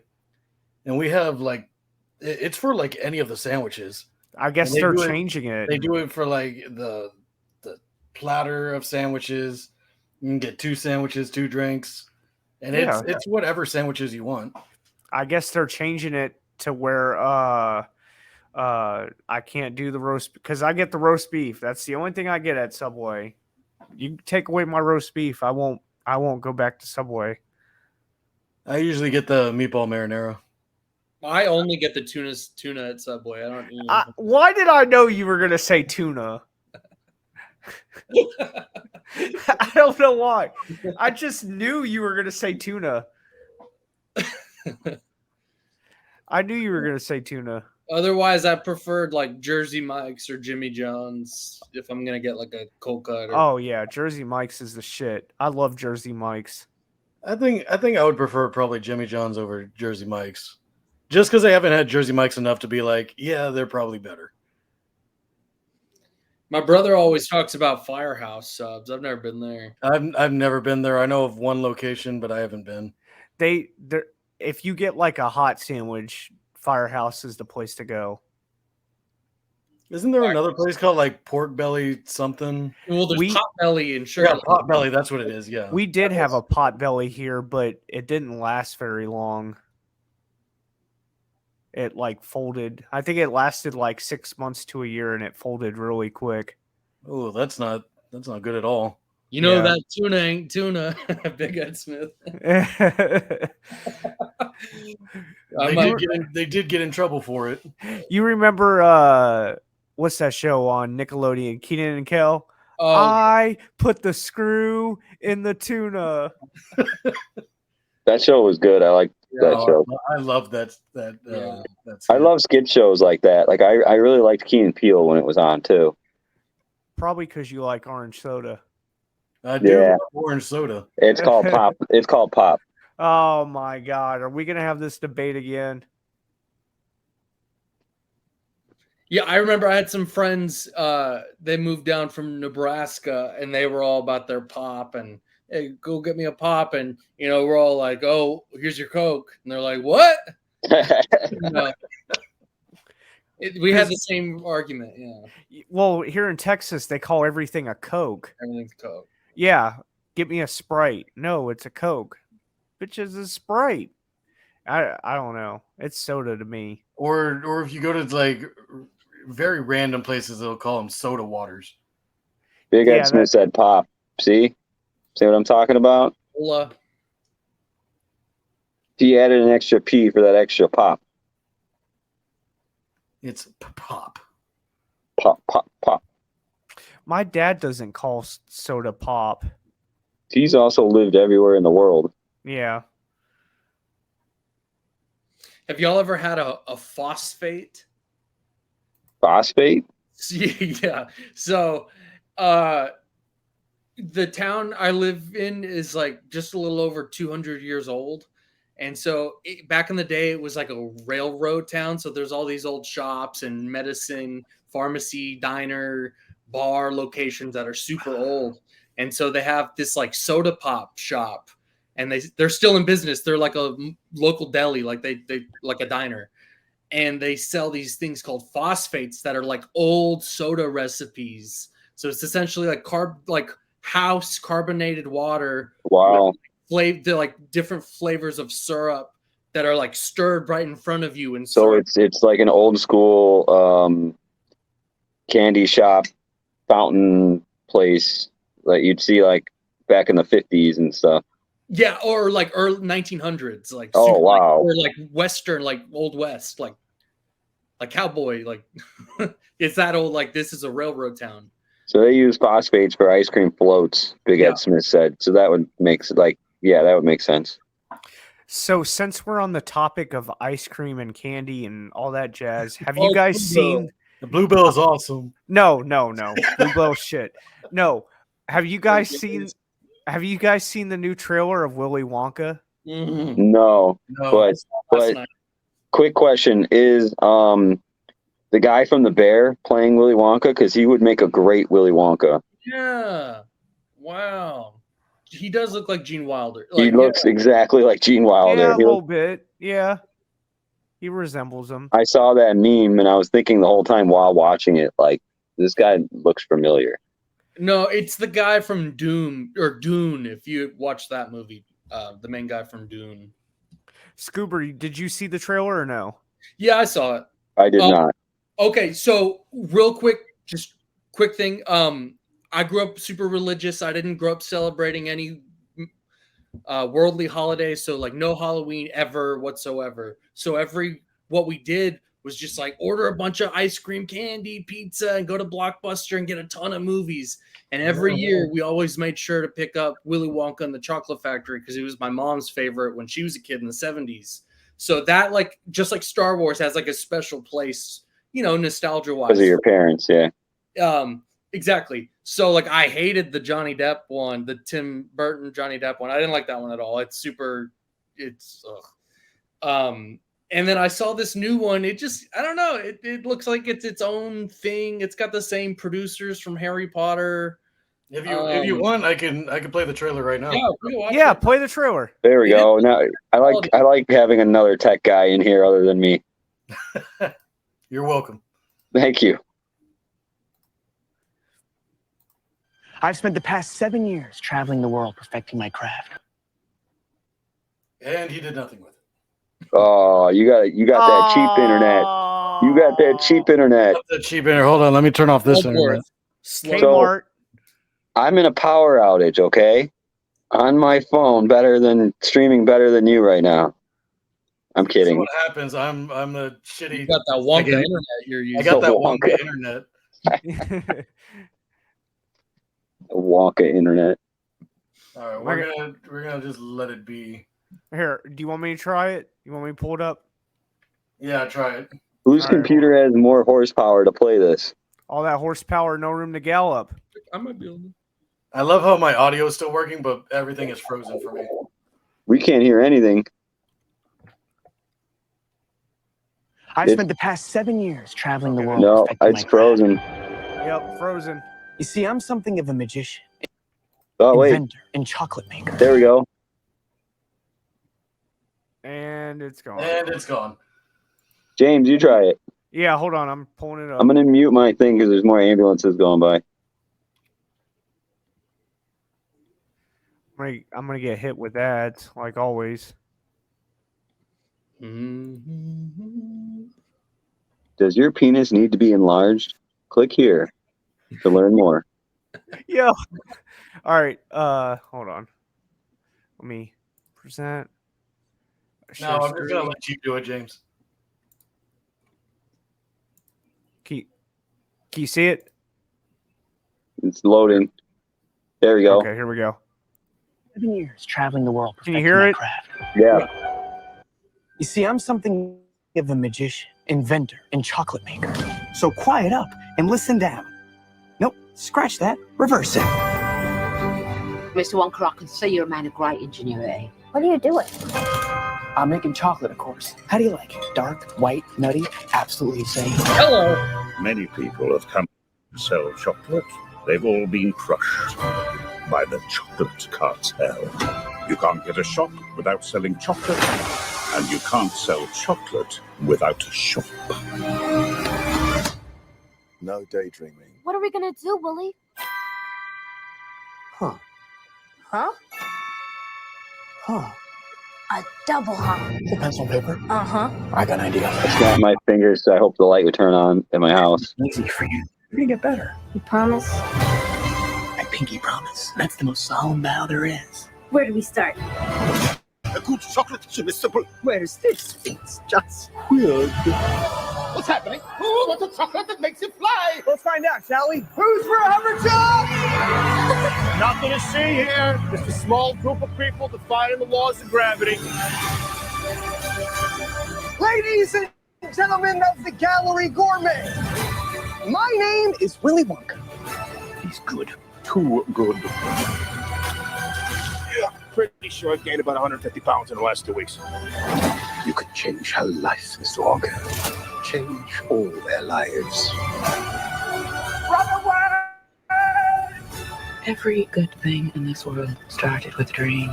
and we have like it's for like any of the sandwiches. I And guess they they're do changing it. They do it for like the platter of sandwiches. You can get 2 sandwiches, 2 drinks, and Yeah. it's whatever sandwiches you want. I guess they're changing it to where I can't do the roast because I get the roast beef. That's the only thing I get at Subway. You take away my roast beef, I won't go back to Subway. I usually get the meatball marinara. I only get the tuna at Subway. I don't eat Why did I know you were gonna say tuna? I don't know why. I just knew you were gonna say tuna. I knew you were gonna say tuna. Otherwise, I preferred like Jersey Mike's or Jimmy John's if I'm gonna get like a cold cut. Or... Oh yeah, Jersey Mike's is the shit. I love Jersey Mike's. I think I would prefer probably Jimmy John's over Jersey Mike's, just because I haven't had Jersey Mike's enough to be like, yeah, they're probably better. My brother always talks about Firehouse subs. I've never been there. I've never been there. I know of one location, but I haven't been. If you get like a hot sandwich, Firehouse is the place to go. Isn't there another place called like Pork Belly something? Well, there's Potbelly in Charlotte. Yeah, Potbelly, that's what it is. Yeah, We did have a Potbelly here, but it didn't last very long. It like folded. I think it lasted like 6 months to a year, and it folded really quick. Oh, that's not good at all. You know that tuna ain't tuna, Big Ed Smith. They did get in trouble for it. You remember what's that show on Nickelodeon? Kenan and Kel. I put the screw in the tuna. That show was good. I like that show. I love that. I love skit shows like that. Like I really liked Key and Peele when it was on too. Probably because you like orange soda. I do love orange soda. It's called Pop. It's called Pop. Oh my God. Are we going to have this debate again? Yeah, I remember I had some friends, they moved down from Nebraska and they were all about their pop and, hey, go get me a pop. And, you know, we're all like, oh, here's your Coke. And they're like, what? We had the same argument, yeah. Well, here in Texas, they call everything a Coke. Everything's Coke. Yeah, get me a Sprite. No, it's a Coke. Bitch, is a Sprite. I don't know. It's soda to me. Or if you go to like very random places, they'll call them soda waters. Big Ed Smith said Pop. See what I'm talking about? Cola. He added an extra P for that extra pop. It's pop. Pop, pop, pop. My dad doesn't call soda pop. He's also lived everywhere in the world. Yeah. Have y'all ever had a phosphate? Phosphate? Yeah. So the town I live in is like just a little over 200 years old. And so back in the day, it was like a railroad town. So there's all these old shops and medicine, pharmacy, diner, bar locations that are super old. And so they have this like soda pop shop and they're still in business. They're like a local deli, like they like a diner. And they sell these things called phosphates that are like old soda recipes. So it's essentially like house carbonated water. Wow. They're like different flavors of syrup that are like stirred right in front of you. And so it's like an old school candy shop fountain place that you'd see like back in the 50s and stuff. Yeah, or like early 1900s, like wow, or like Western, like Old West, like cowboy, like it's that old. Like this is a railroad town. So they use phosphates for ice cream floats. Big Ed Smith said. So that would make that would make sense. So since we're on the topic of ice cream and candy and all that jazz, have you guys seen the Bluebell is awesome? No, Bluebell shit. No, have you guys seen? Have you guys seen the new trailer of Willy Wonka? Mm-hmm. No, but quick question is the guy from The Bear playing Willy Wonka, because he would make a great Willy Wonka. Yeah. Wow. he does look like Gene Wilder. He looks exactly like Gene Wilder. Yeah, a He little looks- bit. Yeah, he resembles him. I saw that meme and I was thinking the whole time while watching it, like, this guy looks familiar. No, it's the guy from Dune. If you watch that movie, the main guy from Dune. Scoober, did you see the trailer or no? Yeah, I saw it. I did not. Okay, so real quick, just quick thing. I grew up super religious. I didn't grow up celebrating any worldly holidays, so like no Halloween ever whatsoever. So what we did was just like order a bunch of ice cream, candy, pizza, and go to Blockbuster and get a ton of movies. And every year we always made sure to pick up Willy Wonka and the Chocolate Factory because it was my mom's favorite when she was a kid in the 70s. So that, like, just like Star Wars has like a special place, nostalgia wise. Because of your parents, yeah. Exactly. So like I hated the Johnny Depp one, the Tim Burton Johnny Depp one. I didn't like that one at all. And then I saw this new one. It just, I don't know. It looks like it's its own thing. It's got the same producers from Harry Potter. If you want, I can play the trailer right now. Yeah, play the trailer. There we go. Now I like having another tech guy in here other than me. You're welcome. Thank you. I've spent the past 7 years traveling the world perfecting my craft. And he did nothing with it. Oh, you got that cheap internet. You got that cheap internet. The cheap internet. Hold on, let me turn off this internet. So, I'm in a power outage, okay? On my phone, streaming better than you right now. I'm kidding. So what happens? I'm the shitty. You got that Wonka internet you're using. I got that Wonka internet. Wonka internet. All right, we're gonna just let it be. Here, do you want me to try it? You want me to pull it up? Yeah, try it. Whose computer has more horsepower to play this? All that horsepower, no room to gallop. I might be able to. I love how my audio is still working, but everything is frozen for me. We can't hear anything. I've spent the past 7 years traveling the world. No, perfecting it's my frozen. Yep, frozen. You see, I'm something of a magician, Oh, wait. inventor, and chocolate maker. There we go. And it's gone. And it's gone. James, you try it. Yeah, hold on. I'm pulling it up. I'm going to mute my thing because there's more ambulances going by. I'm gonna get hit with that, like always. Does your penis need to be enlarged? Click here to learn more. Yeah. All right. Hold on. Let me present. No, I'm just gonna let you do it, James. Can you see it? It's loading. There we go. Okay, here we go. 7 years traveling the world. Can you hear it? Craft. Yeah. You see, I'm something of a magician, inventor, and chocolate maker. So quiet up and listen down. Nope, scratch that. Reverse it. Mr. Wonka, I can see you're a man of great ingenuity. What are you doing? I'm making chocolate, of course. How do you like it? Dark, white, nutty? Absolutely insane. Hello. Many people have come to sell chocolate. They've all been crushed by the chocolate cartel. You can't get a shop without selling chocolate, and you can't sell chocolate without a shop. No daydreaming. What are we gonna do, Willie? Huh. Huh? Huh. A double huh? The pencil paper. Uh-huh. I got an idea. I snapped my fingers, so I hope the light would turn on at my house. Easy for you. You're gonna get better. You promise? I pinky promise. That's the most solemn vow there is. Where do we start? A good chocolate chip is simple. Where's this? It's just Weird. What's happening? Who wants a chocolate that makes you fly? Let's find out, shall we? Who's for a job? Nothing to see here. Just a small group of people defying the laws of gravity. Ladies and gentlemen of the Gallery Gourmet, my name is Willy Wonka. He's good. Too good. Yeah, pretty sure I've gained about 150 pounds in the last 2 weeks. You could change her life, Mr. Wonka. Change all their lives. Run away! Every good thing in this world started with a dream.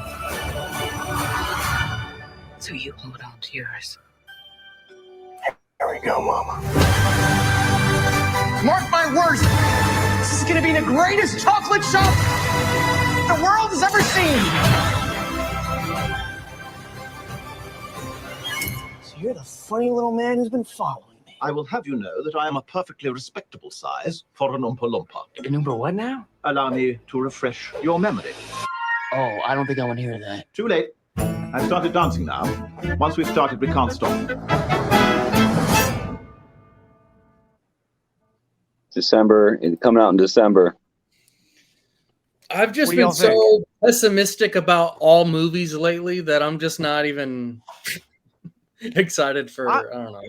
So you hold on to yours. There we go, Mama. Mark my words, this is gonna be the greatest chocolate shop the world has ever seen. So you're the funny little man who's been following me. I will have you know that I am a perfectly respectable size for an Oompa Loompa. An Oompa what now? Allow me to refresh your memory. Oh, I don't think I want to hear that. Too late. I've started dancing now. Once we've started, we can't stop. December, it's coming out in December. I've just What do y'all been so pessimistic about all movies lately that I'm just not even excited for. I don't know.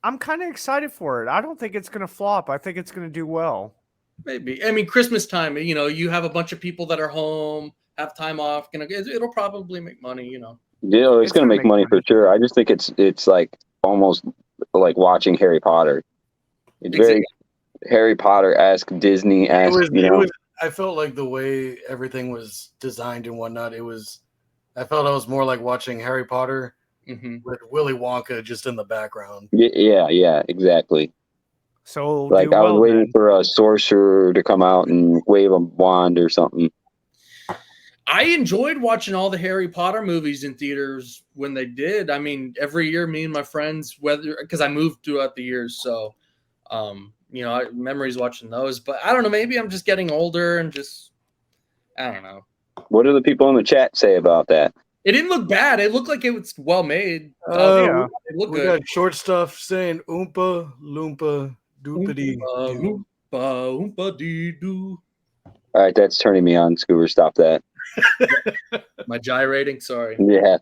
I'm kind of excited for it. I don't think it's going to flop. I think it's going to do well. Maybe. I mean, Christmas time, you know, you have a bunch of people that are home, have time off. You know, it'll probably make money, you know. Yeah, it's going to make money for sure. I just think it's like almost like watching Harry Potter. It's very Harry Potter-esque, Disney-esque, you know. I felt like the way everything was designed and whatnot, I felt it was more like watching Harry Potter with Willy Wonka just in the background. Yeah, exactly. So like I was waiting for a sorcerer to come out and wave a wand or something. I enjoyed watching all the Harry Potter movies in theaters when they did. I mean, every year, me and my friends, because I moved throughout the years, so you know, memories watching those. But I don't know, maybe I'm just getting older and just I don't know. What do the people in the chat say about that? It didn't look bad. It looked like it was well made. Yeah. It looked We good. got short stuff saying Oompa Loompa Doopity Doo. Oompa Oompa Dee Doo. All right, that's turning me on, Scoober. Stop that. My gyrating, sorry. Yeah.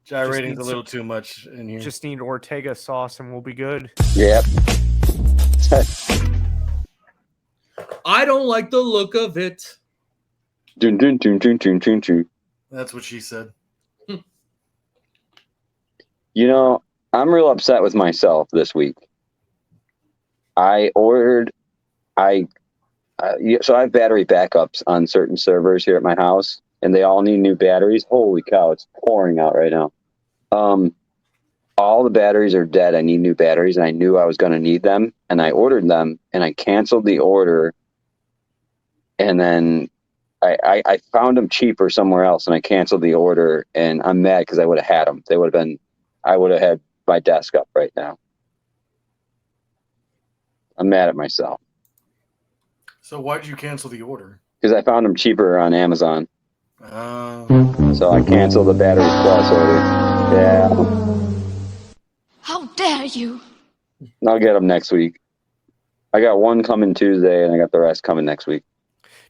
Gyrating's a little too much in here. Just need Ortega sauce and we'll be good. Yep. I don't like the look of it. Dun, dun, dun, dun, dun, dun, dun. That's what she said. You know, I'm real upset with myself this week. So I have battery backups on certain servers here at my house, and they all need new batteries. Holy cow, it's pouring out right now. All the batteries are dead. I need new batteries, and I knew I was going to need them, and I ordered them, and I canceled the order, and then I found them cheaper somewhere else, and I canceled the order, and I'm mad because I would have had them. I would have had my desk up right now. I'm mad at myself. So why did you cancel the order? Because I found them cheaper on Amazon. So I canceled the Batteries Plus order. Yeah. How dare you? I'll get them next week. I got one coming Tuesday, and I got the rest coming next week.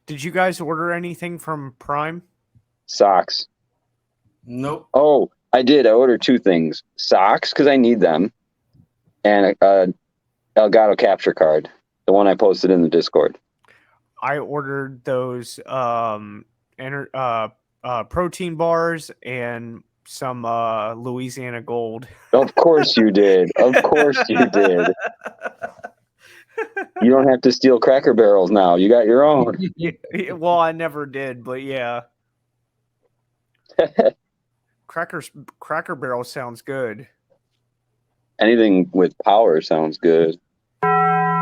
Did you guys order anything from Prime? Socks. Nope. Oh, I did. I ordered two things. Socks, because I need them, and a Elgato capture card, the one I posted in the Discord. I ordered those protein bars and some Louisiana Gold. Of course you did. Of course you did. You don't have to steal Cracker Barrels now. You got your own. Well, I never did, but yeah. Cracker Barrel sounds good. Anything with power sounds good. I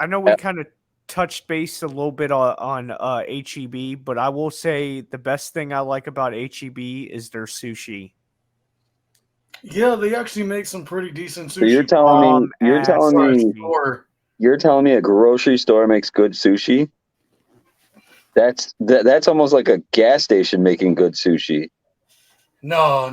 know we kind of touched base a little bit on HEB, but I will say the best thing I like about HEB is their sushi. Yeah, they actually make some pretty decent sushi. So you're telling me a grocery store makes good sushi? That's almost like a gas station making good sushi. No.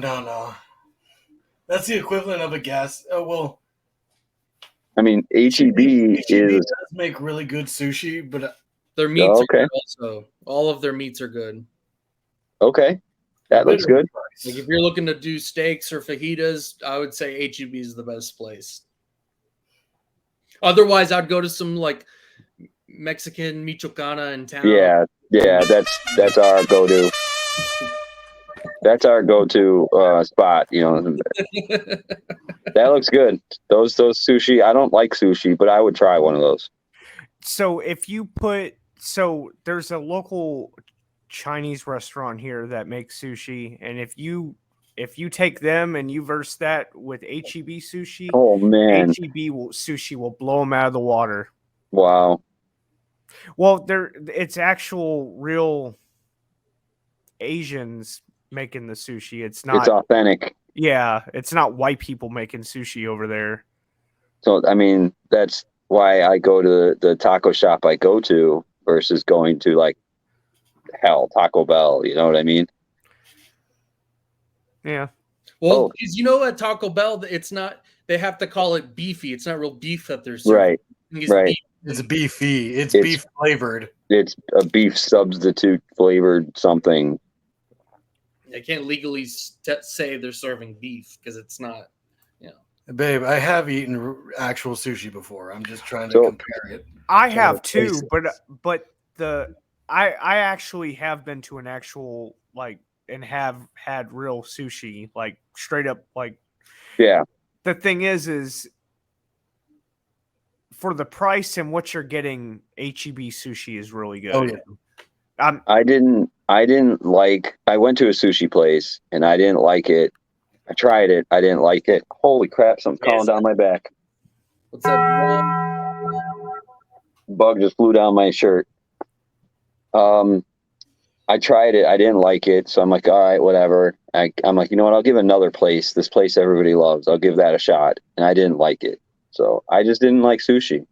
That's the equivalent of a gas. I mean, HEB does make really good sushi, but their meats are good also. All of their meats are good. Okay. That looks good. Like if you're looking to do steaks or fajitas, I would say HEB is the best place. Otherwise, I'd go to some like Mexican Michoacana in town. Yeah, that's our go-to. That's our go-to spot, you know. That looks good. Those sushi. I don't like sushi, but I would try one of those. So if you there's a local Chinese restaurant here that makes sushi, and if you take them and you verse that with HEB sushi, Oh man, sushi will blow them out of the water. wow. Well, it's actual real Asians making the sushi. It's not. It's authentic. Yeah, it's not white people making sushi over there. So I mean, that's why I go to the taco shop I go to versus going to like Taco Bell. You know what I mean? Yeah. Well, because at Taco Bell, it's not. They have to call it beefy. It's not real beef that they're serving. Right. Right. It's beefy. It's beef flavored. It's a beef substitute flavored something. I can't legally say they're serving beef because it's not. Babe, I have eaten actual sushi before. I'm just trying to compare it. I have too, but I actually have been to an actual and have had real sushi, like straight up Yeah. The thing is for the price and what you're getting, HEB sushi is really good. Oh yeah. I didn't like. I went to a sushi place and I didn't like it. I tried it. I didn't like it. Holy crap! Something's crawling down my back. What's that? Bug just flew down my shirt. I tried it. I didn't like it. So I'm like, all right, whatever. I'm like, you know what? I'll give another place. This place everybody loves. I'll give that a shot. And I didn't like it. So I just didn't like sushi.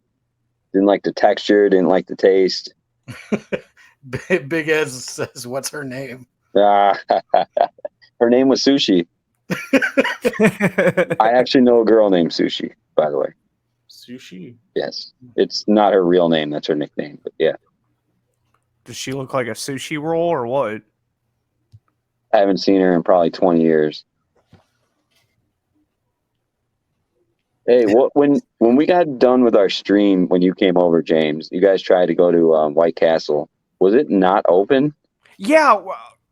Didn't like the texture. Didn't like the taste. Big Ed says, "What's her name?" Her name was Sushi. I actually know a girl named Sushi, by the way. Sushi? Yes. It's not her real name. That's her nickname. But yeah. Does she look like a sushi roll or what? I haven't seen her in probably 20 years. Hey, when we got done with our stream, when you came over, James, you guys tried to go to White Castle. Was it not open? Yeah,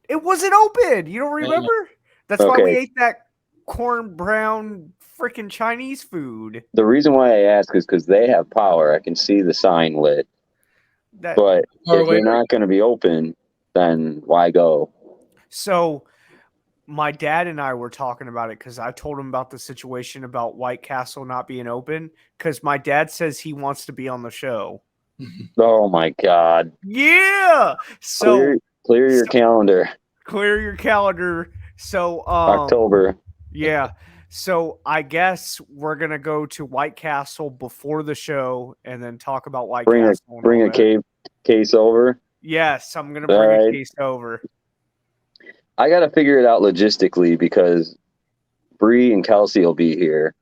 it wasn't open. You don't remember? That's why we ate that corn brown freaking Chinese food. The reason why I ask is because they have power. I can see the sign lit. But if they're not going to be open, then why go? So my dad and I were talking about it because I told him about the situation about White Castle not being open because my dad says he wants to be on the show. Oh my God. Yeah. So clear your calendar. Clear your calendar. So October. Yeah. So I guess we're gonna go to White Castle before the show and then talk about White Castle. Bring a case over. Yes, I'm gonna bring a case over. I gotta figure it out logistically because Bree and Kelsey will be here.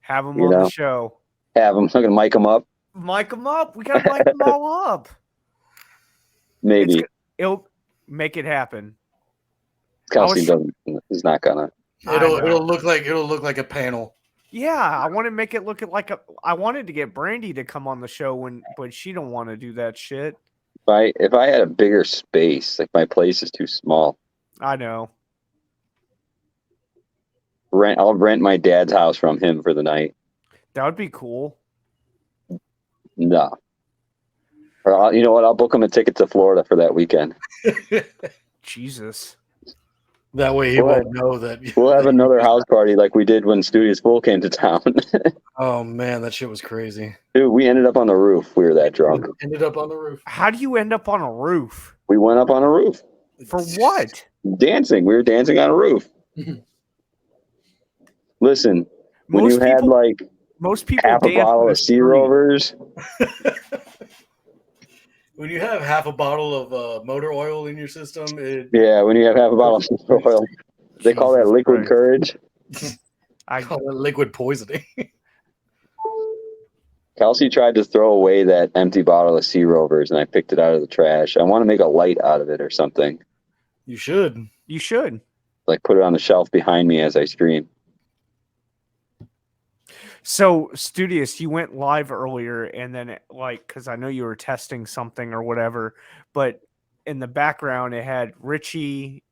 Have them on the show. Have them. I'm gonna mic them up. Mic them up. We gotta mic them all up. Maybe it'll make it happen. Kelsey doesn't. He's not gonna. It'll look like a panel. Yeah, I want to make it look like I wanted to get Brandy to come on the show but she don't want to do that shit. If I had a bigger space, like my place is too small. I know. I'll rent my dad's house from him for the night. That would be cool. No. Or you know what? I'll book him a ticket to Florida for that weekend. Jesus. That way he won't know that. We'll have another house party like we did when Studios Full came to town. Oh man, that shit was crazy. Dude, we ended up on the roof. We were that drunk. Ended up on the roof. How do you end up on a roof? We went up on a roof. For what? Dancing. We were dancing on a roof. Listen, when you had like most people half a bottle of Sea Rovers. When you have half a bottle of motor oil in your system, yeah, when you have half a bottle of motor oil, they call that liquid courage. I call it liquid poisoning. Kelsey tried to throw away that empty bottle of Sea Rovers, and I picked it out of the trash. I want to make a light out of it or something. You should. You should. Like put it on the shelf behind me as I stream. So, Studious, you went live earlier, and then, because I know you were testing something or whatever, but in the background, it had Richie,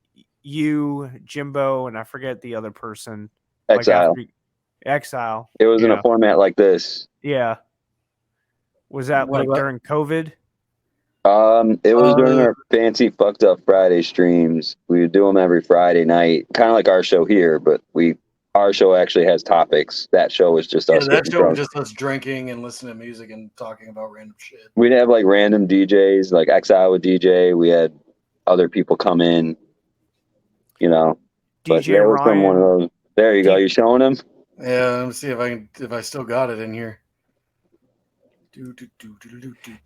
you, Jimbo, and I forget the other person. Exile. Exile. It was in a format like this. Yeah. Was that What like about- during COVID? It was during our fancy fucked up Friday streams. We would do them every Friday night, kind of like our show here, but our show actually has topics. That show was just us. Yeah, that getting show drunk. was just us drinking and listening to music and talking about random shit. We'd have like random DJs, like XI would DJ. We had other people come in, you know. But DJ there was from one of Ryan. those. There you go. You showing him? Yeah, let me see if I still got it in here.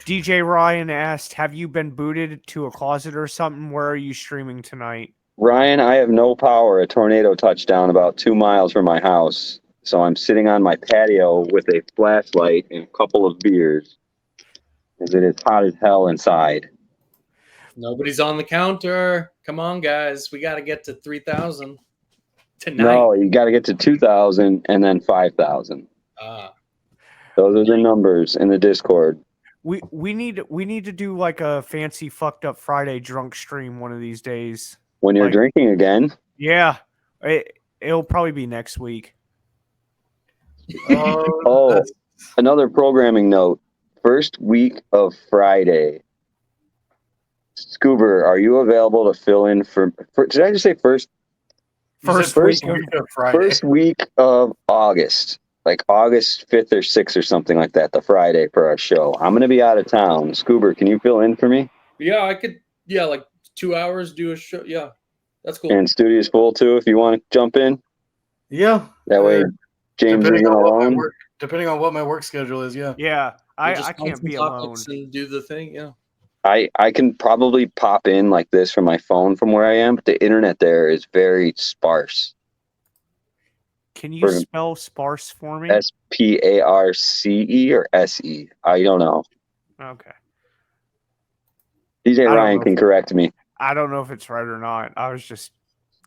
DJ Ryan asked, "Have you been booted to a closet or something? Where are you streaming tonight?" Ryan, I have no power. A tornado touched down about 2 miles from my house. So I'm sitting on my patio with a flashlight and a couple of beers. Because it is hot as hell inside. Nobody's on the counter. Come on, guys. We got to get to 3,000 tonight. No, you got to get to 2,000 and then 5,000. Those are the numbers in the Discord. We need to do like a fancy fucked up Friday drunk stream one of these days. When you're Like, drinking again? Yeah, it'll probably be next week. Oh, another programming note. First week of Friday. Scoober, are you available to fill in for did I just say first week of Friday. First week of August. Like August 5th or 6th or something like that, the Friday for our show. I'm going to be out of town. Scoober, can you fill in for me? Yeah, I could. Yeah, like 2 hours, do a show. Yeah, that's cool. And studio's full too if you want to jump in. Yeah. That way James isn't alone. Depending on what my work schedule is, yeah. Yeah, We'll I just find can't some be alone. topics and do the thing. Yeah. I can probably pop in like this from my phone from where I am, but the internet there is very sparse. Can you spell sparse for me? SPARCE or SE? I don't know. Okay. DJ don't Ryan know can if- correct me. I don't know if it's right or not. I was just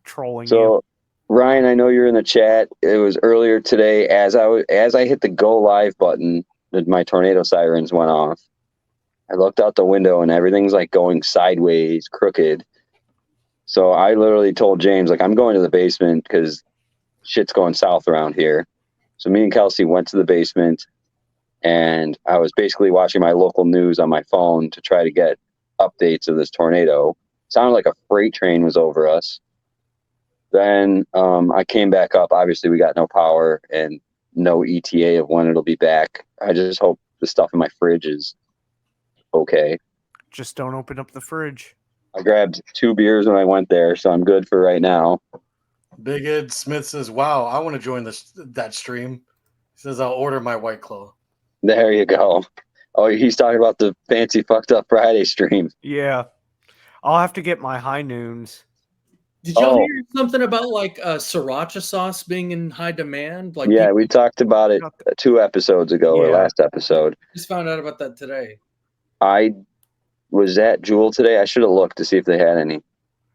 trolling So, you. Ryan, I know you're in the chat. It was earlier today as I hit the go live button that my tornado sirens went off. I looked out the window and everything's like going sideways, crooked. So I literally told James, like, I'm going to the basement because shit's going south around here. So me and Kelsey went to the basement and I was basically watching my local news on my phone to try to get updates of this tornado. Sounded like a freight train was over us. Then I came back up. Obviously, we got no power and no ETA of when it'll be back. I just hope the stuff in my fridge is okay. Just don't open up the fridge. I grabbed 2 beers when I went there, so I'm good for right now. Big Ed Smith says, "Wow, I want to join that stream." He says, "I'll order my White Claw." There you go. Oh, he's talking about the fancy fucked up Friday stream. Yeah. I'll have to get my high noons. Did y'all hear something about like sriracha sauce being in high demand? Like, Yeah, people we talked about it 2 episodes ago or Yeah. last episode. just found out about that today. I was at Jewel today. I should have looked to see if they had any.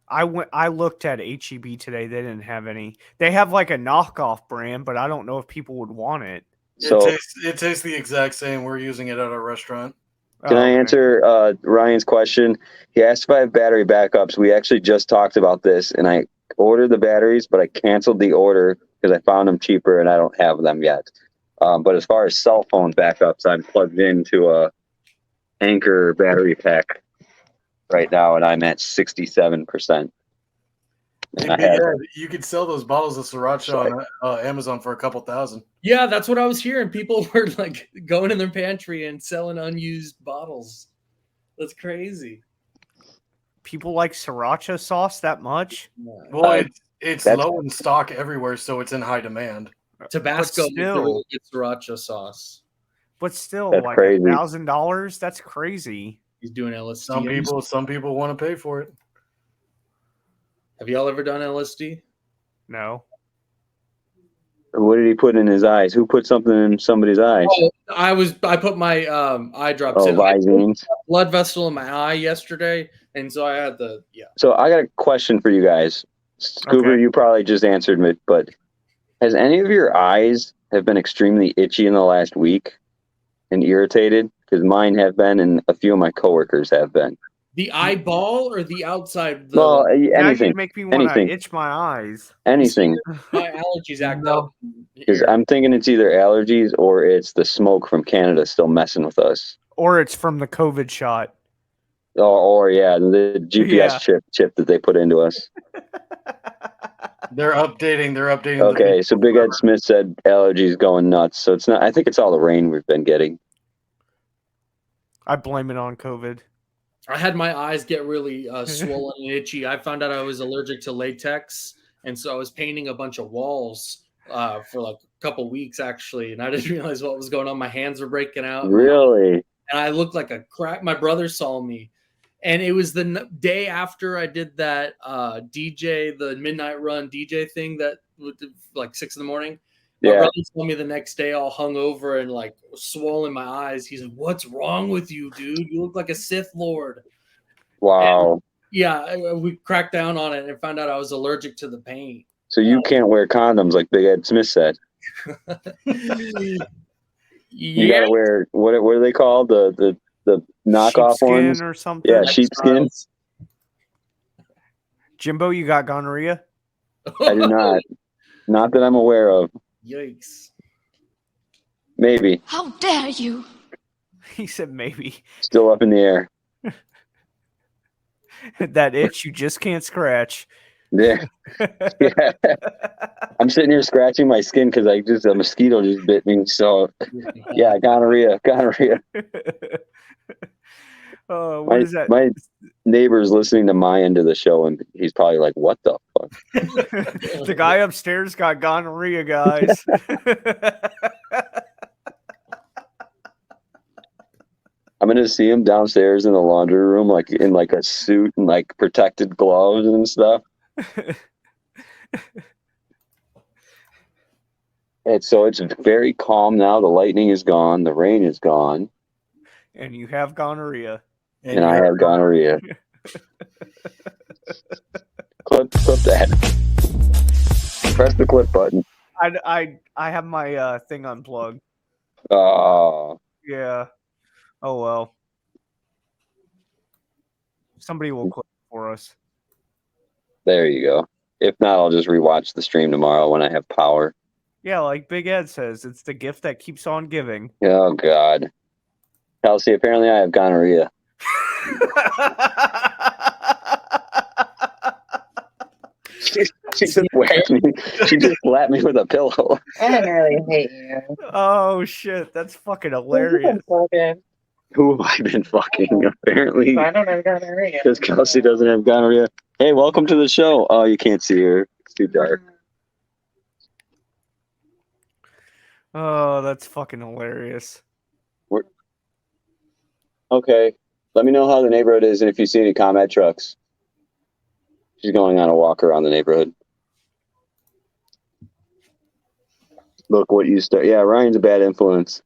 I looked at HEB today. They didn't have any. They have like a knockoff brand, but I don't know if people would want it. So It tastes the exact same. We're using it at our restaurant. can I answer Ryan's question? He asked if I have battery backups. We actually just talked about this, and I ordered the batteries, but I canceled the order because I found them cheaper, and I don't have them yet. But as far as cell phone backups, I'm plugged into a Anchor battery pack right now, and I'm at 67%. Hey, I Big had- Ed, you could sell those bottles of sriracha on Amazon for a couple thousand. Yeah, that's what I was hearing. People were like going in their pantry and selling unused bottles. That's crazy. People like sriracha sauce that much? Well, it's that's- low in stock everywhere, so it's in high demand. Tabasco with the still- really good sriracha sauce. But still, That's like crazy. $1,000? That's crazy. He's doing LSD. Some people want to pay for it. Have y'all ever done LSD? No. What did he put in his eyes? Who put something in somebody's eyes? Oh, I put my eye drops in. I had Visines. a blood vessel in my eye yesterday, and so I had the So I got a question for you guys. Scoober, you probably just answered me, but has any of your eyes have been extremely itchy in the last week and irritated? Because mine have been, and a few of my coworkers have been. The eyeball or the outside? Well, Now anything. you make me want to Anything. itch my eyes. Anything. My allergies act up. Because I'm thinking it's either allergies or it's the smoke from Canada still messing with us. Or it's from the COVID shot. Or yeah, the GPS chip that they put into us. They're updating. Okay, so Big Ed Smith said allergies going nuts. So it's not. I think it's all the rain we've been getting. I blame it on COVID. I had my eyes get really swollen and itchy. I found out I was allergic to latex, and so I was painting a bunch of walls for like a couple weeks actually, and I didn't realize what was going on. My hands were breaking out. Really? And I looked like a crack. My brother saw me. And it was the day after I did that DJ, the midnight run DJ thing that like 6 in the morning. My brother saw me the next day all hungover and like swollen my eyes. He said, "What's wrong with you, dude? You look like a Sith Lord." Wow. And yeah, we cracked down on it and found out I was allergic to the paint. So you can't wear condoms like Big Ed Smith said. You gotta wear what are they called? The knockoff Sheepskin ones or something. Yeah, sheepskin. Jimbo, you got gonorrhea? I do not. Not that I'm aware of. Yikes. Maybe. How dare you? He said maybe. Still up in the air. That itch you just can't scratch. Yeah. Yeah. I'm sitting here scratching my skin because a mosquito just bit me. So yeah, gonorrhea. What is that? My neighbor's listening to my end of the show, and he's probably like, "What the fuck?" The guy upstairs got gonorrhea, guys. I'm gonna see him downstairs in the laundry room, like in like a suit and like protected gloves and stuff. And so it's very calm now. The lightning is gone. The rain is gone. And you have gonorrhea. And I have gonorrhea. clip that. Press the clip button. I have my thing unplugged. Oh. Yeah. Oh well. Somebody will clip for us. There you go. If not, I'll just rewatch the stream tomorrow when I have power. Yeah, like Big Ed says, it's the gift that keeps on giving. Oh God. Kelsey, apparently I have gonorrhea. She just whacked me. She just slapped me with a pillow. I don't really hate you. Oh shit, that's fucking hilarious. Who have I been fucking? Apparently, I don't have gonorrhea. because Kelsey doesn't have gonorrhea. Hey, welcome to the show. Oh, you can't see her. It's too dark. Oh, that's fucking hilarious. Okay. Let me know how the neighborhood is and if you see any combat trucks. She's going on a walk around the neighborhood. Look what you start. Yeah, Ryan's a bad influence.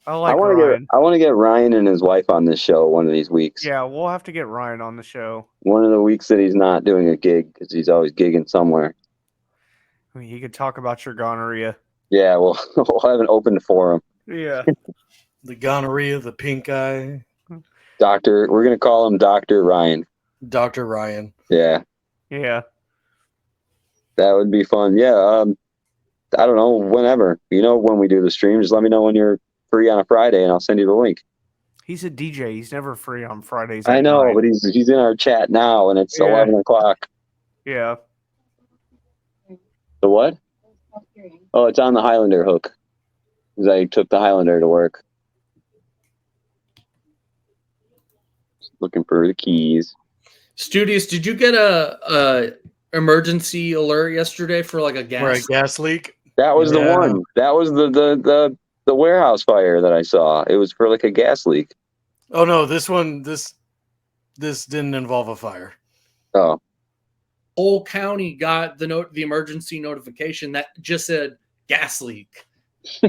I like Ryan. I want to get Ryan and his wife on this show one of these weeks. Yeah, we'll have to get Ryan on the show. One of the weeks that he's not doing a gig because he's always gigging somewhere. I mean, he could talk about your gonorrhea. Yeah, we'll have an open forum. Yeah. The gonorrhea, the pink eye. We're going to call him Dr. Ryan. Dr. Ryan. Yeah. Yeah. That would be fun. Yeah. I don't know, whenever. When we do the stream, just let me know when you're free on a Friday and I'll send you the link. He's a DJ. He's never free on Fridays. I know, but he's in our chat now and it's 11 o'clock. Yeah. The what? Oh, it's on the Highlander hook. Because I took the Highlander to work. Looking for the keys. Studious, did you get a emergency alert yesterday for like a gas? For a gas leak? That was the one. That was the warehouse fire that I saw. It was for like a gas leak. Oh no, this didn't involve a fire. Oh. Whole county got the emergency notification that just said gas leak.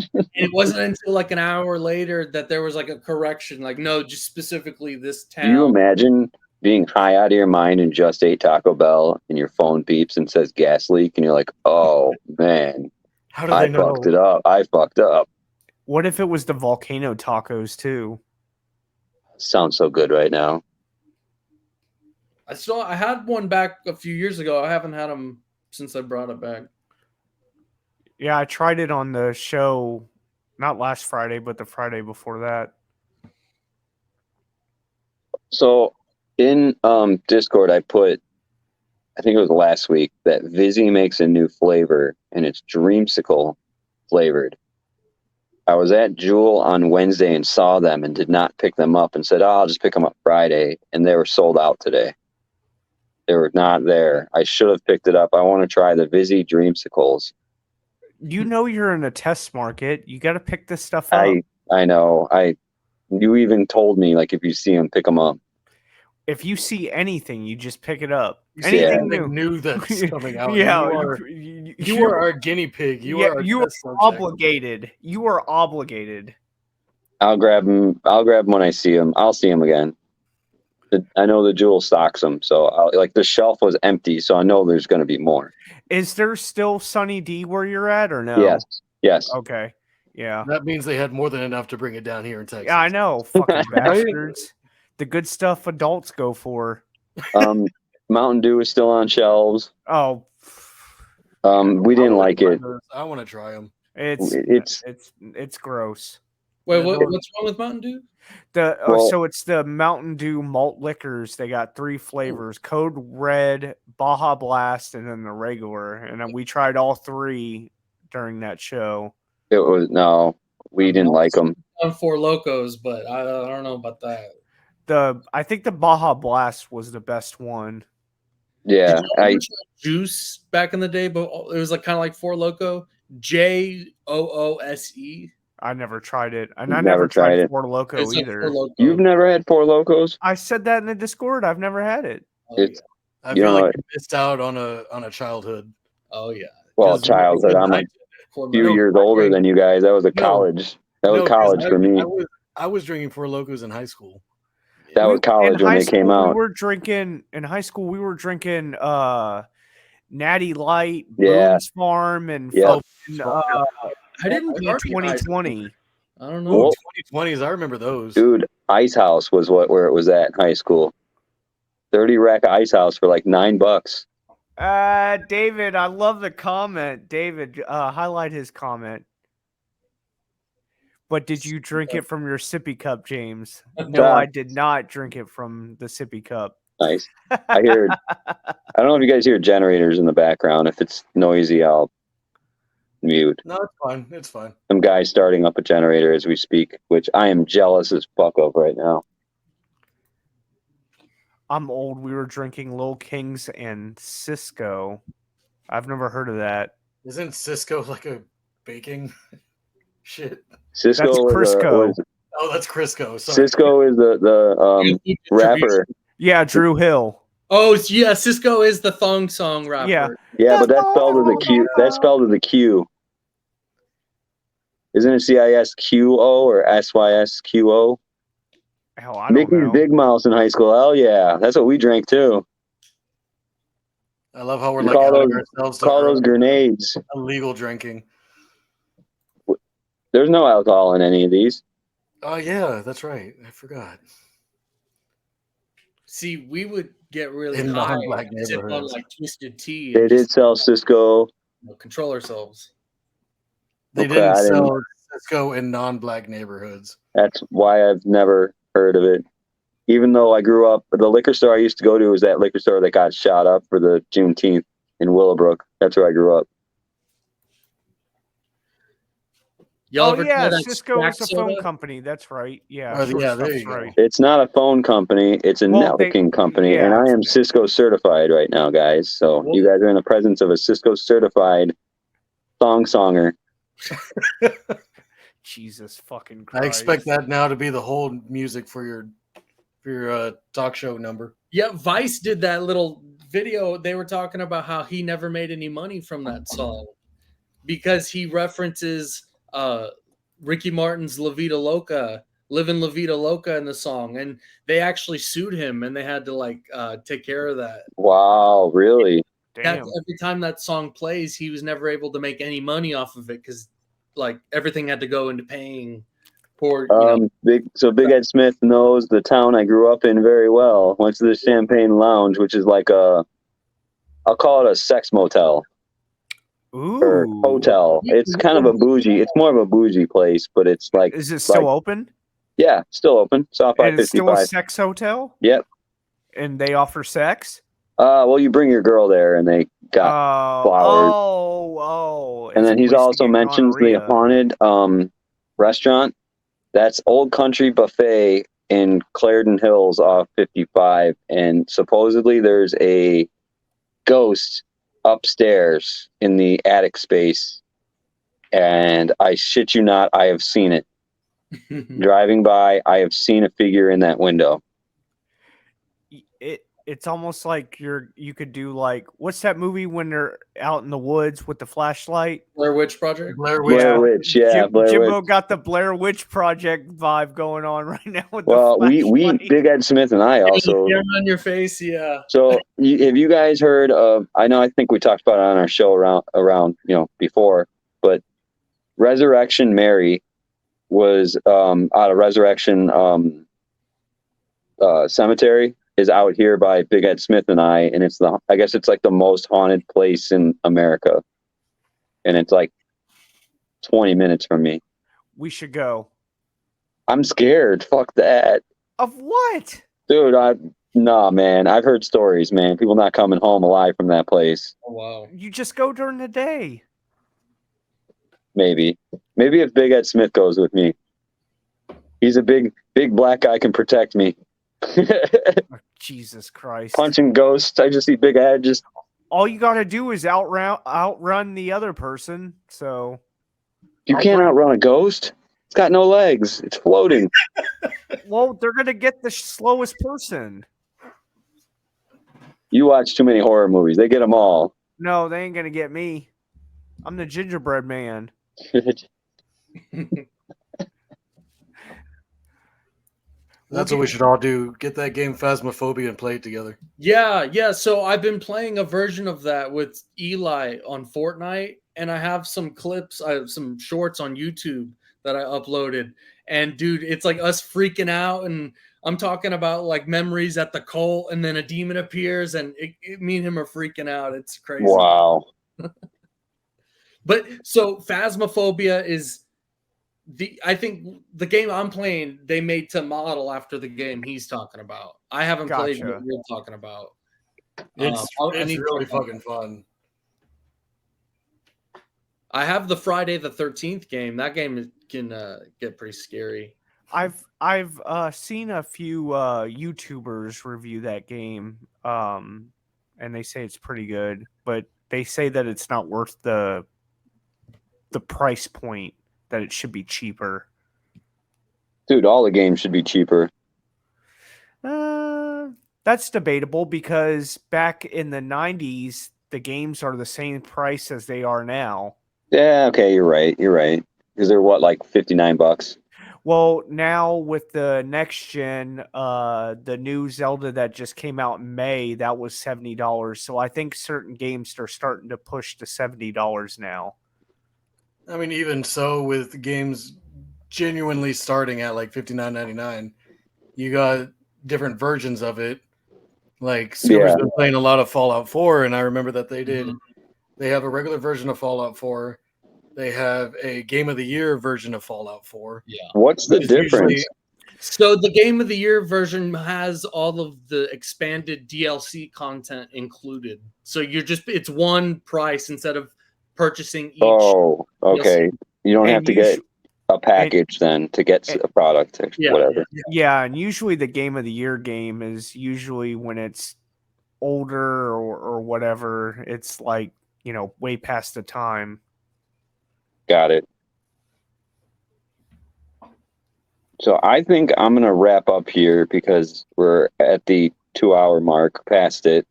It wasn't until like an hour later that there was like a correction, like no, just specifically this town. Do you imagine being high out of your mind and just ate Taco Bell and your phone beeps and says gas leak and you're like, oh man, how did they know? Fucked it up. I fucked up. What if it was the volcano tacos too? Sounds so good right now. I had one back a few years ago. I haven't had them since I brought it back. Yeah, I tried it on the show, not last Friday, but the Friday before that. So in Discord, I put, I think it was last week, that Vizzy makes a new flavor, and it's dreamsicle flavored. I was at Jewel on Wednesday and saw them and did not pick them up and said, oh, I'll just pick them up Friday. And they were sold out today. They were not there. I should have picked it up. I want to try the Vizzy dreamsicles. You know you're in a test market. You got to pick this stuff up. I know. You even told me, like, if you see them, pick them up. If you see anything, you just pick it up. You see Anything new that's coming out. Yeah, you are our guinea pig. You are you are obligated. You are obligated. I'll grab them. I'll grab them when I see them. I'll see them again. I know the Jewel stocks them, so like the shelf was empty, so I know there's going to be more. Is there still Sunny D where you're at, or no? Yes. Yes. Okay. Yeah. That means they had more than enough to bring it down here in Texas. Yeah, I know. Fucking bastards. The good stuff adults go for. Mountain Dew is still on shelves. Oh. We didn't like it. I want to try them. It's gross. Wait, what's wrong with Mountain Dew? So it's the Mountain Dew malt liquors. They got 3 flavors: Code Red, Baja Blast, and then the regular. And then we tried all 3 during that show. We didn't like them. On Four Locos, but I don't know about that. I think the Baja Blast was the best one. Yeah, Juice back in the day, but it was like kind of like Four Loko. JOOSE. I never tried it, and I never tried it. Four Loko either. You've never had Four Locos? I said that in the Discord. I've never had it. I feel like you missed out on a childhood. Oh yeah. Well, childhood. I'm a few years older than you guys. That was college. That was college for me. I was drinking Four Locos in high school. That was college when they came out. We were drinking in high school. We were drinking Natty Light, Yeah. Boone's Farm, and I didn't get 2020. I don't know. 2020s. I remember those. Dude, Ice House was where it was at in high school. 30 rack Ice House for like $9. David, I love the comment. David, highlight his comment. But did you drink it from your sippy cup, James? No, I did not drink it from the sippy cup. Nice. I don't know if you guys hear generators in the background. If it's noisy, I'll mute. No, it's fine. It's fine. Some guy starting up a generator as we speak, which I am jealous as fuck of right now. I'm old. We were drinking Lil Kings and Cisco. I've never heard of that. Isn't Cisco like a baking shit? Cisco That's Crisco. Oh, that's Crisco. Sorry. Cisco is the rapper. Yeah, Drew Hill. Oh, yeah, Cisco is the thong song rapper. Yeah, but that's spelled with a Q. That's spelled with a Q. Isn't it CISQO or SYSQO? Hell, I don't Mickey's know. Big Mouse in high school. Hell yeah, that's what we drank too. I love how we're We like call outing those- ourselves to call those grenades. illegal drinking. There's no alcohol in any of these. Oh yeah, that's right. I forgot. See, we would get really In high non-black and sip on neighborhoods. like twisted tea. They and did just, sell Cisco. control ourselves. They Okay, didn't I didn't- sell Cisco in non-black neighborhoods. That's why I've never heard of it. Even though I grew up, the liquor store I used to go to was that liquor store that got shot up for the Juneteenth in Willowbrook. That's where I grew up. Y'all Oh ever yeah, try that Cisco is a Stack phone soda? company. That's right. Yeah, Oh, Short yeah, there Stuff's you go. right. It's not a phone company. It's a Well, networking company, yeah, and I it's- am Cisco certified right now, guys. So Well- you guys are in the presence of a Cisco certified songer. Jesus fucking Christ. I expect that now to be the whole music for your talk show number. Yeah, Vice did that little video. They were talking about how he never made any money from that song because he references Ricky Martin's La Vida Loca, Livin' La Vida Loca in the song, and they actually sued him and they had to take care of that. Wow, really? Damn. Every time that song plays, he was never able to make any money off of it because everything had to go into paying for Big Ed Smith knows the town I grew up in very well. Went to the Champagne Lounge, which is like I'll call it a sex motel. or hotel. It's kind of a bougie. It's more of a bougie place, but it's like. Is it still open? Yeah, still open. South by And it's still a 55. sex hotel? Yep. And they offer sex? Well, you bring your girl there, and they got flowers. And then he's also mentions the haunted restaurant. That's Old Country Buffet in Clarendon Hills off 55, and supposedly there's a ghost upstairs in the attic space, and I shit you not, I have seen it. Driving by, I have seen a figure in that window. It's almost like you could do like, what's that movie when they're out in the woods with the flashlight? Blair Witch Project. Blair Witch, yeah. Blair Jimbo Witch. got the Blair Witch Project vibe going on right now with Well, the we Big Ed Smith and I also. Camera on your face, yeah. So have you guys heard of? I think we talked about it on our show around before, but Resurrection Mary was out of Resurrection Cemetery is out here by Big Ed Smith and I guess it's like the most haunted place in America, and it's like 20 minutes from me. We should go. I'm scared. Fuck that. Of what? Dude, nah, man. I've heard stories, man. People not coming home alive from that place. Oh, wow. You just go during the day. Maybe if Big Ed Smith goes with me, he's a big black guy, can protect me. Jesus Christ. Punching ghosts. I just see Big Ed just. All you got to do is outrun the other person. So you can't outrun a ghost. It's got no legs. It's floating. Well, they're going to get the slowest person. You watch too many horror movies. They get them all. No, they ain't going to get me. I'm the gingerbread man. That's what we should all do. Get that game Phasmophobia and play it together. Yeah. So I've been playing a version of that with Eli on Fortnite, and I have some clips, I have some shorts on YouTube that I uploaded. And dude, it's like us freaking out, and I'm talking about like memories at the cult, and then a demon appears, and me and him are freaking out. It's crazy. Wow. But so Phasmophobia is I think the game I'm playing, they made to model after the game he's talking about. I haven't played what you're talking about. It's really fucking fun. I have the Friday the 13th game. That game can get pretty scary. I've seen a few YouTubers review that game, and they say it's pretty good, but they say that it's not worth the price point, that it should be cheaper. Dude, all the games should be cheaper. That's debatable, because back in the 90s, the games are the same price as they are now. Yeah, okay, you're right. Because they're what, like $59? Well, now with the next gen, the new Zelda that just came out in May, that was $70. So I think certain games are starting to push to $70 now. I mean, even so, with games genuinely starting at like $59.99, you got different versions of it. Like Scuba's been playing a lot of Fallout 4, and I remember that they did. They have a regular version of Fallout 4. They have a Game of the Year version of Fallout 4. Yeah. What's the difference? So the Game of the Year version has all of the expanded DLC content included. So it's one price instead of purchasing each. Oh, okay. You don't have to get a package then to get a product or whatever. Yeah, and usually the Game of the Year game is usually when it's older or whatever. It's like, way past the time. Got it. So I think I'm going to wrap up here because we're at the 2-hour mark, past it.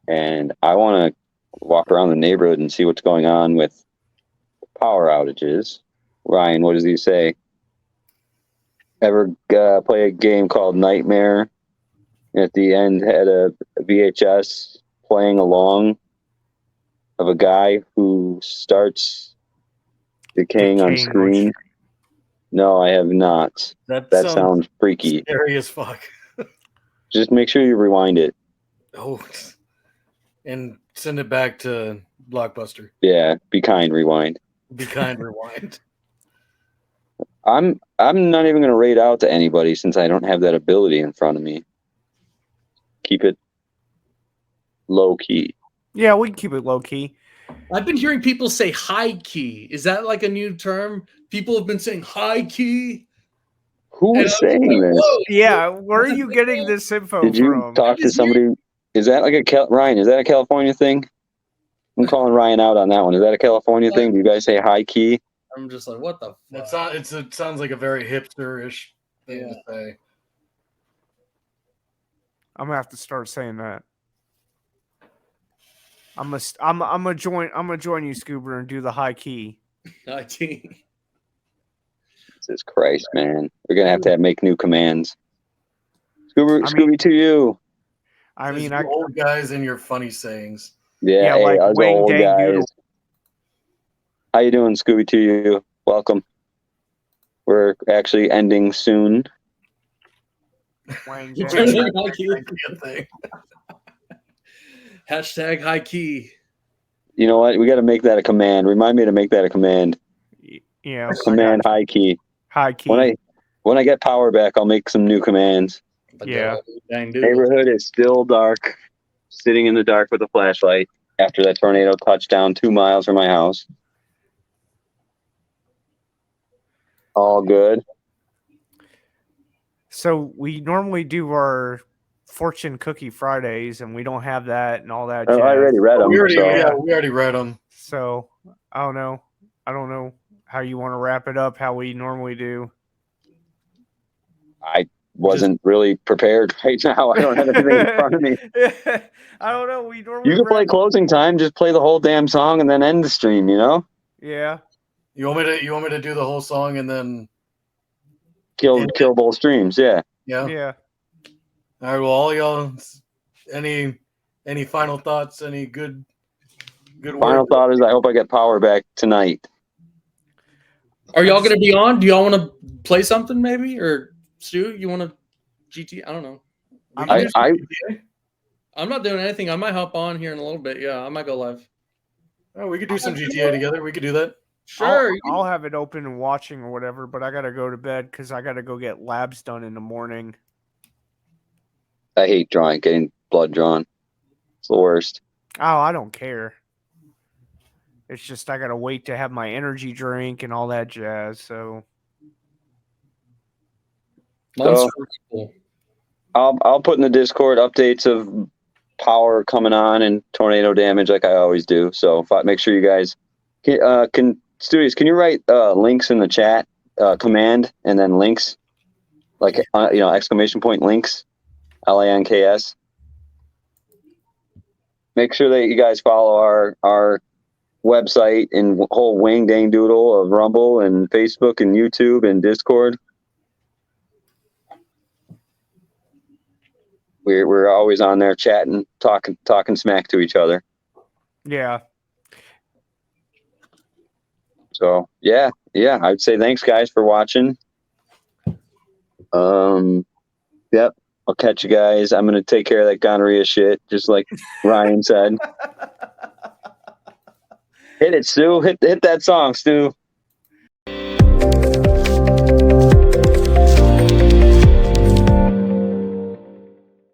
And I want to walk around the neighborhood and see what's going on with power outages. Ryan, what does he say? Ever play a game called Nightmare? At the end had a VHS playing along of a guy who starts decaying on screen. No, I have not. That sounds freaky. Scary as fuck. Just make sure you rewind it. Oh, and send it back to Blockbuster. Yeah, be kind, rewind. Be kind, rewind. I'm not even going to raid out to anybody since I don't have that ability in front of me. Keep it low key. Yeah, we can keep it low key. I've been hearing people say high key. Is that like a new term? People have been saying high key. Who is saying this? Whoa, Yeah, where are you getting this info Did you from? talk to somebody? Is that like Ryan? Is that a California thing? I'm calling Ryan out on that one. Is that a California thing? Do you guys say high key? I'm just like, what the fuck? It sounds like a very hipster-ish thing to say. I'm gonna have to start saying that. I'm gonna join you, Scuba, and do the high key. High key. Jesus Christ, man. We're gonna have to make new commands. Scooby to you. I mean, you old guys and your funny sayings. Yeah, hey, like us Wang old Dang guys. Doodle. How you doing, Scooby to you? Welcome. We're actually ending soon. Wang Hashtag high key. You know what? We got to make that a command. Remind me to make that a command. Yeah. Command high key. High key. When I get power back, I'll make some new commands. Yeah. Neighborhood is still dark. Sitting in the dark with a flashlight after that tornado touched down 2 miles from my house. All good. So we normally do our fortune cookie Fridays, and we don't have that and all that. Oh, I already read them. We already read them. So I don't know. I don't know how you want to wrap it up. How we normally do. I wasn't really prepared right now. I don't have anything in front of me. I don't know. We normally You can play closing time. Just play the whole damn song and then end the stream. You know. Yeah. You want me to do the whole song and then kill both streams? Yeah. Yeah. Yeah. All right. Well, all y'all. Any final thoughts? Any good Final thought is I hope I get power back tonight. Are y'all going to be on? Do y'all want to play something maybe? Or Stu, you want to GT? I don't know. I'm not doing anything. I might hop on here in a little bit. Yeah, I might go live. Oh, we could do some GTA together. We could do that. Sure. I'll have it open and watching or whatever, but I got to go to bed because I got to go get labs done in the morning. I hate getting blood drawn. It's the worst. Oh, I don't care. It's just I got to wait to have my energy drink and all that jazz. So I'll put in the Discord updates of power coming on and tornado damage like I always do. So make sure you guys can you write links in the chat, command and then links, like exclamation point links, LINKS. Make sure that you guys follow our website and whole Wang Dang Doodle of Rumble and Facebook and YouTube and Discord. We're always on there chatting, talking smack to each other. Yeah. So yeah, I'd say thanks guys for watching. Yep, I'll catch you guys. I'm gonna take care of that gonorrhea shit, just like Ryan said. Hit it, Stu. Hit that song, Stu.